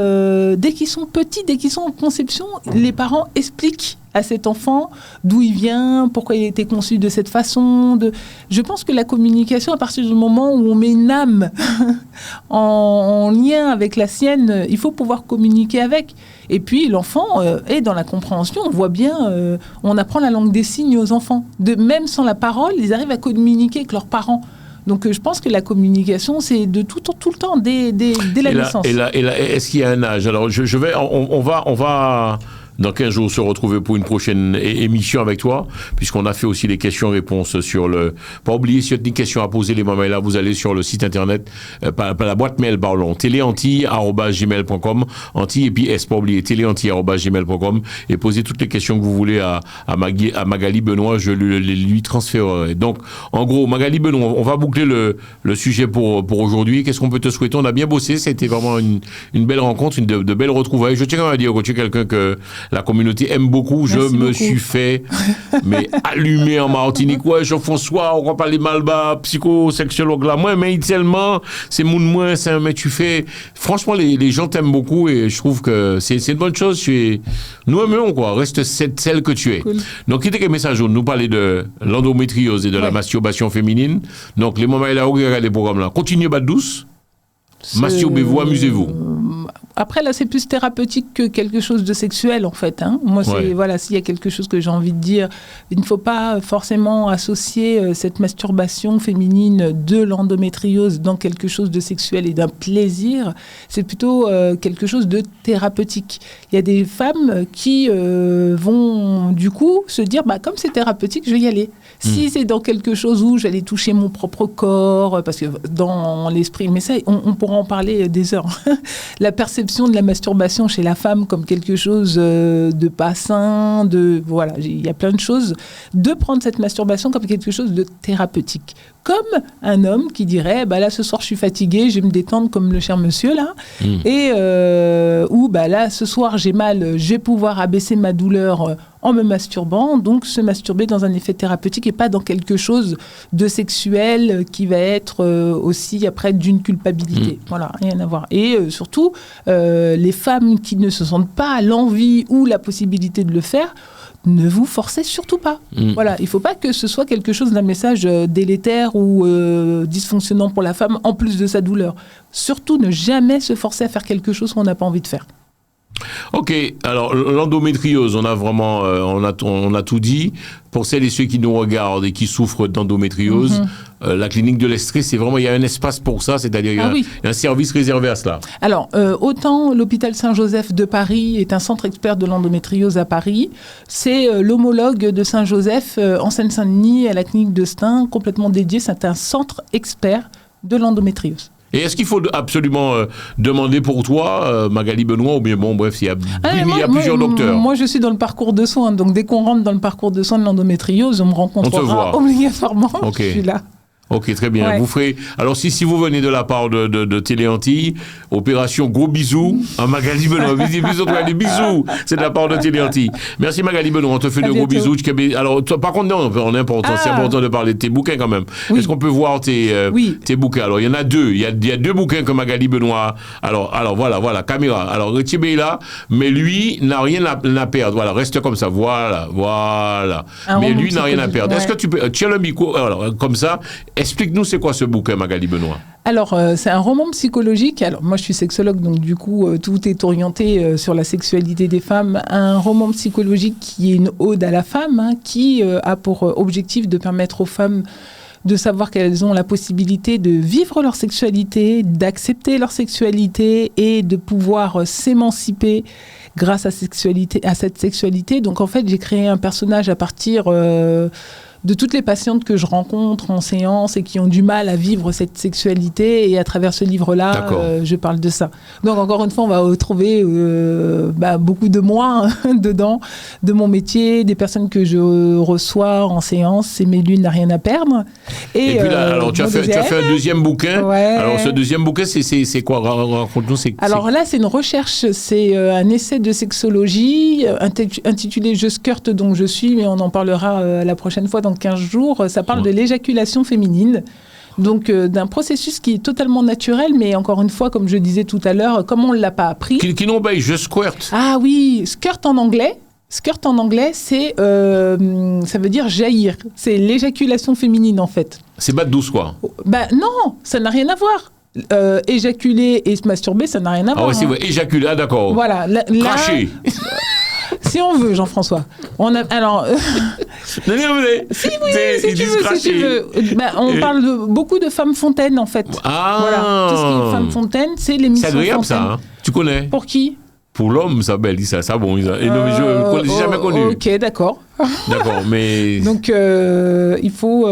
dès qu'ils sont petits, dès qu'ils sont en conception, les parents expliquent à cet enfant d'où il vient, pourquoi il a été conçu de cette façon. Je pense que la communication, à partir du moment où on met une âme en lien avec la sienne, il faut pouvoir communiquer avec. Et puis l'enfant est dans la compréhension. On voit bien, on apprend la langue des signes aux enfants. Même sans la parole, ils arrivent à communiquer avec leurs parents. Donc je pense que la communication, c'est de tout le temps, dès la naissance. Et là, est-ce qu'il y a un âge? Alors on va dans 15 jours se retrouver pour une prochaine émission avec toi, puisqu'on a fait aussi les questions-réponses sur le... Pas oublier, s'il y a des questions à poser, les moments là, vous allez sur le site internet, par la boîte mail, pardon, téléantille@gmail.com, Antille et puis pas oublier, téléantille@gmail.com, et posez toutes les questions que vous voulez à Magali Benoît, je lui transférerai. Donc, en gros, Magali Benoît, on va boucler le sujet pour aujourd'hui. Qu'est-ce qu'on peut te souhaiter? On a bien bossé, ça a été vraiment une belle rencontre, de belles retrouvailles. Je tiens à dire que tu es quelqu'un que la communauté aime beaucoup. Suis fait allumer en Martinique. Ouais, Jean-François, on va parler malbas, psychosexologue là. Moi, mais tellement, c'est moun moins, mais tu fais. Franchement, les gens t'aiment beaucoup et je trouve que c'est une bonne chose. Nous aimons, quoi. Reste celle que tu es. Cool. Donc, qui était quel message? Nous parler de l'endométriose et de la masturbation féminine. Donc, les moments là, regardez les programmes là. Continuez, bat douce. Masturbez-vous, amusez-vous. Après, là, c'est plus thérapeutique que quelque chose de sexuel, en fait. Hein. Moi, voilà, s'il y a quelque chose que j'ai envie de dire, il ne faut pas forcément associer cette masturbation féminine de l'endométriose dans quelque chose de sexuel et d'un plaisir. C'est plutôt quelque chose de thérapeutique. Il y a des femmes qui vont, du coup, se dire, comme c'est thérapeutique, je vais y aller. Si c'est dans quelque chose où j'allais toucher mon propre corps, parce que dans l'esprit, mais ça, on pourra en parler des heures. La perception de la masturbation chez la femme comme quelque chose de pas sain, voilà, il y a plein de choses, de prendre cette masturbation comme quelque chose de thérapeutique. Comme un homme qui dirait, là, ce soir, je suis fatigué, je vais me détendre comme le cher monsieur, là. Et ou, là, ce soir, j'ai mal, je vais pouvoir abaisser ma douleur en me masturbant. Donc, se masturber dans un effet thérapeutique et pas dans quelque chose de sexuel qui va être aussi, après, d'une culpabilité. Voilà, rien à voir. Et surtout, les femmes qui ne se sentent pas l'envie ou la possibilité de le faire, ne vous forcez surtout pas. Voilà, il ne faut pas que ce soit quelque chose d'un message délétère ou dysfonctionnant pour la femme en plus de sa douleur. Surtout, ne jamais se forcer à faire quelque chose qu'on n'a pas envie de faire. Ok, alors l'endométriose, on a vraiment, on a tout dit. Pour celles et ceux qui nous regardent et qui souffrent d'endométriose, la clinique de l'Estrée, c'est vraiment, il y a un espace pour ça, c'est-à-dire il y a un service réservé à cela. Alors, autant l'hôpital Saint-Joseph de Paris est un centre expert de l'endométriose à Paris, c'est l'homologue de Saint-Joseph en Seine-Saint-Denis à la clinique de Stein, complètement dédié, c'est un centre expert de l'endométriose. Et est-ce qu'il faut absolument demander pour toi, Magali Benoît, ou bien bref, il y a plusieurs docteurs. Moi, je suis dans le parcours de soins, donc dès qu'on rentre dans le parcours de soins de l'endométriose, on me rencontrera obligatoirement. Okay. Je suis là. Ok, très bien. Ouais. Vous ferez. Alors, si vous venez de la part de Télé Antilles, opération gros bisous à Magali Benoît. Bisous. C'est de la part de Télé Antilles. Merci Magali Benoît. On te fait de gros bisous. Alors, toi, par contre, non, c'est important de parler de tes bouquins quand même. Oui. Est-ce qu'on peut voir tes bouquins? Alors, il y en a deux. Il y a deux bouquins que Magali Benoît. Alors voilà, caméra. Alors, Thierry est là, mais lui n'a rien à perdre. Voilà, reste comme ça. Voilà. Mais lui n'a rien à perdre. Ouais. Est-ce que tu peux. Tiens le micro, alors, comme ça. Explique-nous, c'est quoi ce bouquin, Magali Benoît? Alors, c'est un roman psychologique. Alors, moi, je suis sexologue, donc du coup, tout est orienté sur la sexualité des femmes. Un roman psychologique qui est une ode à la femme, qui a pour objectif de permettre aux femmes de savoir qu'elles ont la possibilité de vivre leur sexualité, d'accepter leur sexualité et de pouvoir s'émanciper grâce à cette sexualité. Donc, en fait, j'ai créé un personnage à partir de toutes les patientes que je rencontre en séance et qui ont du mal à vivre cette sexualité. Et à travers ce livre-là, je parle de ça. Donc, encore une fois, on va retrouver beaucoup de moi dedans, de mon métier, des personnes que je reçois en séance. C'est Mes lunes n'a rien à perdre. Et puis là, alors, tu as fait un deuxième bouquin. Ouais. Alors, ce deuxième bouquin, c'est quoi? Raconte-nous. Alors là, c'est une recherche. C'est un essai de sexologie intitulé « Je skirte donc je suis », mais on en parlera la prochaine fois dans 15 jours. Ça parle de l'éjaculation féminine. Donc, d'un processus qui est totalement naturel, mais encore une fois, comme je disais tout à l'heure, comme on ne l'a pas appris. Qui n'obéit, je squirt. Ah oui, skirt en anglais. Skirt en anglais, c'est, ça veut dire jaillir. C'est l'éjaculation féminine, en fait. C'est bas de douce, quoi. Non, ça n'a rien à voir. Éjaculer et se masturber, ça n'a rien à voir. Ah oui, c'est vrai. Éjaculer, d'accord. Voilà. Cracher. Si on veut, Jean-François. Alors. Si tu veux. On parle beaucoup de femmes fontaines, en fait. Ah. Voilà. Tout ce qui est femme fontaine, c'est l'émission. C'est agréable, fontaine. ça. Hein. Tu connais? Pour qui? Pour l'homme, ça belle, ça bon. Et non, mais je ne l'ai jamais connu. Ok, d'accord. D'accord, mais. Donc, il faut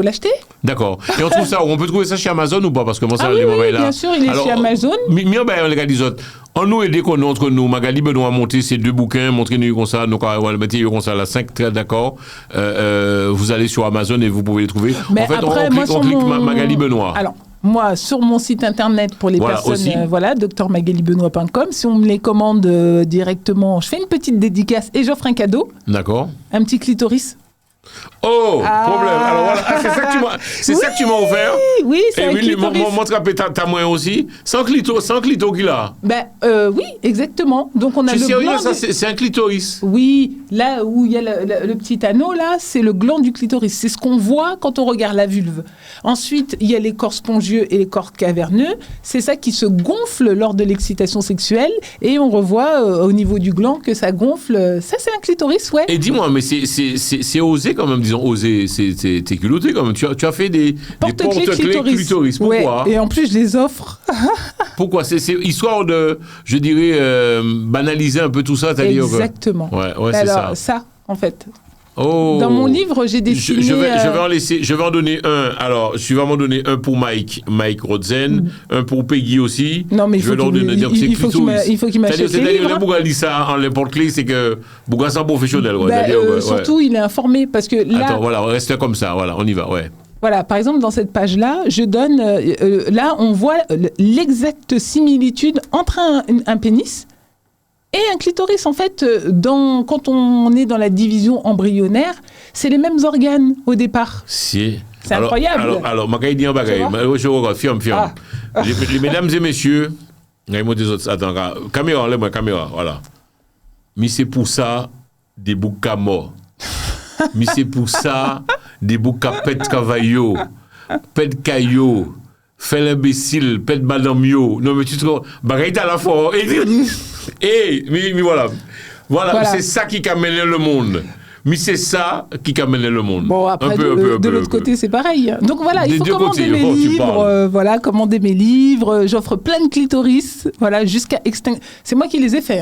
l'acheter. D'accord. Et on trouve ça, on peut trouver ça chez Amazon ou pas? Parce que moi, ça, oui, bien sûr, il est chez Amazon. Mais les gars, les autres. On nous aide entre nous. Magali Benoît a monté ces deux bouquins, montrez-nous comme ça, nous, on va mettre comme ça, la 5, d'accord. Vous allez sur Amazon et vous pouvez les trouver. Mais en fait, après, on clique Magali Benoît. Alors, moi, sur mon site internet pour les personnes, drmagalibenoit.com, si on me les commande directement, je fais une petite dédicace et j'offre un cadeau. D'accord. Un petit clitoris. Oh, problème. Alors voilà, c'est ça que tu m'as offert. Oui, c'est un clitoris. Montre ta main aussi. Sans clito qu'il a. Oui, exactement. Donc on a tu le sais gland. Ça, c'est un clitoris. Oui, là où il y a le petit anneau, là, c'est le gland du clitoris. C'est ce qu'on voit quand on regarde la vulve. Ensuite, il y a les corps spongieux et les corps caverneux. C'est ça qui se gonfle lors de l'excitation sexuelle. Et on revoit au niveau du gland que ça gonfle. Ça, c'est un clitoris, ouais. Et dis-moi, mais c'est osé quand même, disons, osé. T'es culotté quand même. Tu as fait des porte-clés clitoris. Pourquoi? Ouais, et en plus, je les offre. Pourquoi? C'est histoire de, je dirais, banaliser un peu tout ça, c'est-à-dire. Exactement. Ouais, alors, c'est ça. En fait. Oh. Dans mon livre, j'ai dessiné... Je vais en donner un. Alors, je vais en donner un pour Mike Rodzen, un pour Peggy aussi. Non, mais il faut qu'il m'achète les livres. C'est-à-dire, Bouga lit ça en les porte-clés, c'est que Bouga c'est un professionnel. Surtout, il est informé, parce que là... Attends, voilà, reste comme ça, voilà, on y va, ouais. Voilà, par exemple, dans cette page-là, je donne... là, on voit l'exacte similitude entre un pénis et un clitoris. En fait, quand on est dans la division embryonnaire, c'est les mêmes organes au départ. C'est incroyable. Alors, je vais dire un bagage. Je regarde, ferme. Les mesdames et messieurs, attends, caméra, voilà. Mais c'est pour ça des boucs morts. Mais c'est pour ça des boucs pète cavallo, pète caillot, fait l'imbécile, pète madamio. Non, mais tu te rends, bagaille à la fois. Mais voilà, c'est ça qui a mené le monde. Mais c'est ça qui a mené le monde. Bon, après, de l'autre côté, c'est pareil. Donc voilà, il faut commander mes livres. Commander mes livres. J'offre plein de clitoris. Voilà, jusqu'à extinction. C'est moi qui les ai faits.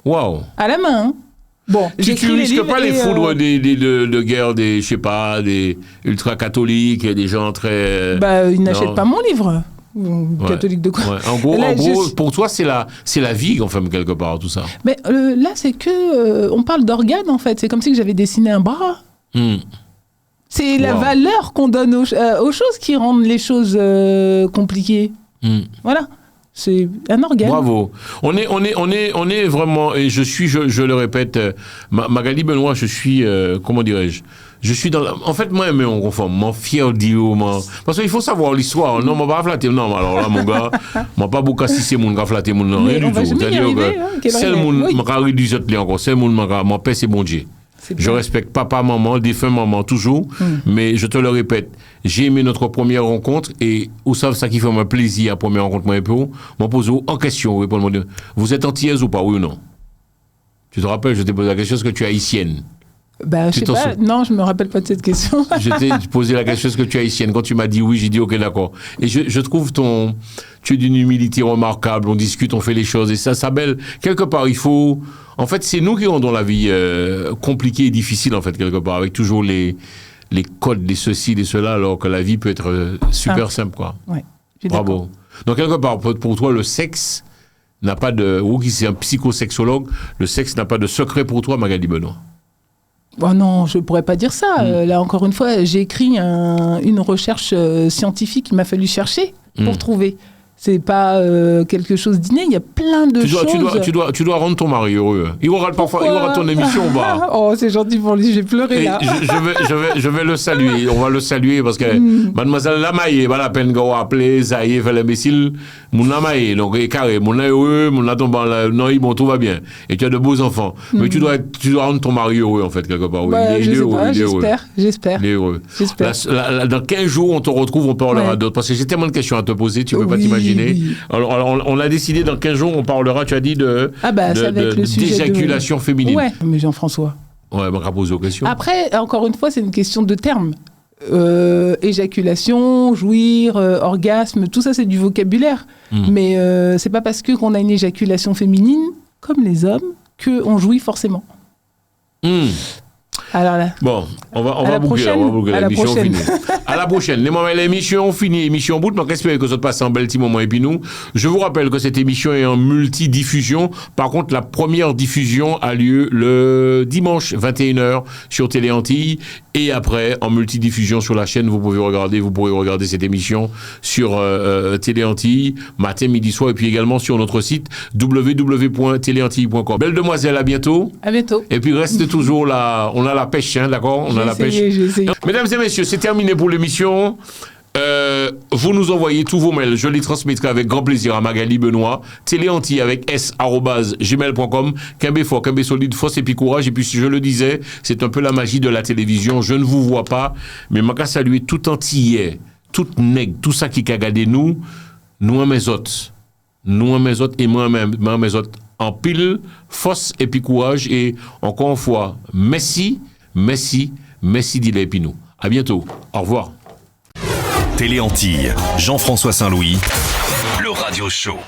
Waouh. À la main. Bon, tu risques pas les foudres de guerre des ultra-catholiques, des gens très... ils n'achètent pas mon livre. Catholique de quoi? Ouais. En gros, pour toi, c'est la vie, enfin, quelque part, tout ça. Mais là, c'est que... on parle d'organes, en fait. C'est comme si j'avais dessiné un bras. C'est la valeur qu'on donne aux choses qui rendent les choses compliquées. Voilà. C'est un organe. Bravo. On est vraiment, et je le répète, Magali Benoît, je suis, comment dirais-je, je suis en fait, moi, on conforme, mon fier d'io, parce qu'il faut savoir l'histoire. Non, moi, pas flatter, non, alors là, mon gars, moi, pas beaucoup si c'est mon gars flatter, mon non, rien du tout. C'est-à-dire que, c'est le monde, m'a réduit encore, c'est le monde, mon père, c'est bon Dieu. Je respecte papa, maman, défunt maman, toujours, mais je te le répète, j'ai aimé notre première rencontre et vous savez ça qui fait un plaisir à la première rencontre, moi et pour m'en pose en question, répondre vous êtes antillaise ou pas, oui ou non? Tu te rappelles, je t'ai posé la question, est-ce que tu es haïtienne? Je sais pas, non, je me rappelle pas de cette question. Je t'ai posé la question, est-ce que tu es haïtienne? Quand tu m'as dit oui, j'ai dit ok, d'accord. Et je trouve tu es d'une humilité remarquable, on discute, on fait les choses, et ça belle. Quelque part, il faut... En fait, c'est nous qui rendons la vie compliquée et difficile, en fait, quelque part, avec toujours les codes, les ceci, les cela, alors que la vie peut être super simple, quoi. Ouais, bravo. Donc, quelque part, pour toi, le sexe n'a pas de... Ou qui c'est un psychosexologue, le sexe n'a pas de secret pour toi, Magali Benoît. Oh non, je pourrais pas dire ça. Là, encore une fois, j'ai écrit une recherche scientifique qu'il m'a fallu chercher pour trouver. C'est pas quelque chose d'inné, il y a plein de choses. Tu dois rendre ton mari heureux. Il aura ton émission, bah. Oh, c'est gentil pour lui, j'ai pleuré là. Je vais le saluer, on va le saluer parce que mademoiselle Lamaye, pas la peine qu'on appeler, ça y est, fait l'imbécile, mon Lamaye, donc carré, mon heureux, mon tombant là, non, bon, tout va bien. Et tu as de beaux enfants. Mais tu dois rendre ton mari heureux, en fait, quelque part. Oui. Je sais pas, j'espère. Il est heureux. Dans 15 jours, on te retrouve, on parlera d'autres. Parce que j'ai tellement de questions à te poser, tu peux pas t'imaginer. Alors, on a décidé dans 15 jours, on parlera, tu as dit, d'éjaculation féminine. Ouais, mais Jean-François. Ouais, on va poser aux questions. Après, encore une fois, c'est une question de termes. Éjaculation, jouir, orgasme, tout ça, c'est du vocabulaire. Mais c'est pas parce qu'on a une éjaculation féminine, comme les hommes, qu'on jouit forcément. Alors là. Bon, on va boucler l'émission finie. À la prochaine. L'émission finie, émission bout. Donc, j'espère que ça te passe un bel petit moment et puis nous. Je vous rappelle que cette émission est en multi-diffusion. Par contre, la première diffusion a lieu le dimanche 21h sur Télé Antilles Et après, en multidiffusion sur la chaîne, vous pourrez regarder cette émission sur Télé Antilles, matin, midi, soir, et puis également sur notre site www.téléantilles.com. Belle demoiselle, à bientôt. À bientôt. Et puis reste toujours là, on a la pêche, hein, d'accord? On a la pêche. J'ai essayé. Mesdames et messieurs, c'est terminé pour l'émission. Vous nous envoyez tous vos mails, je les transmettrai avec grand plaisir à Magali Benoît, téléantilles avec s@gmail.com. Kembe fort, Kembe solide, force et puis courage. Et puis si je le disais, c'est un peu la magie de la télévision. Je ne vous vois pas, mais je saluer tout antillais, tout nègre, tout ça qui a regardé nous à mes autres. Nous à mes autres et moi-même, mes autres en pile, force et puis courage. Et encore une fois, merci d'Ile Pinou. À bientôt. Au revoir. Télé Antilles, Jean-François Saint-Louis, le radio show.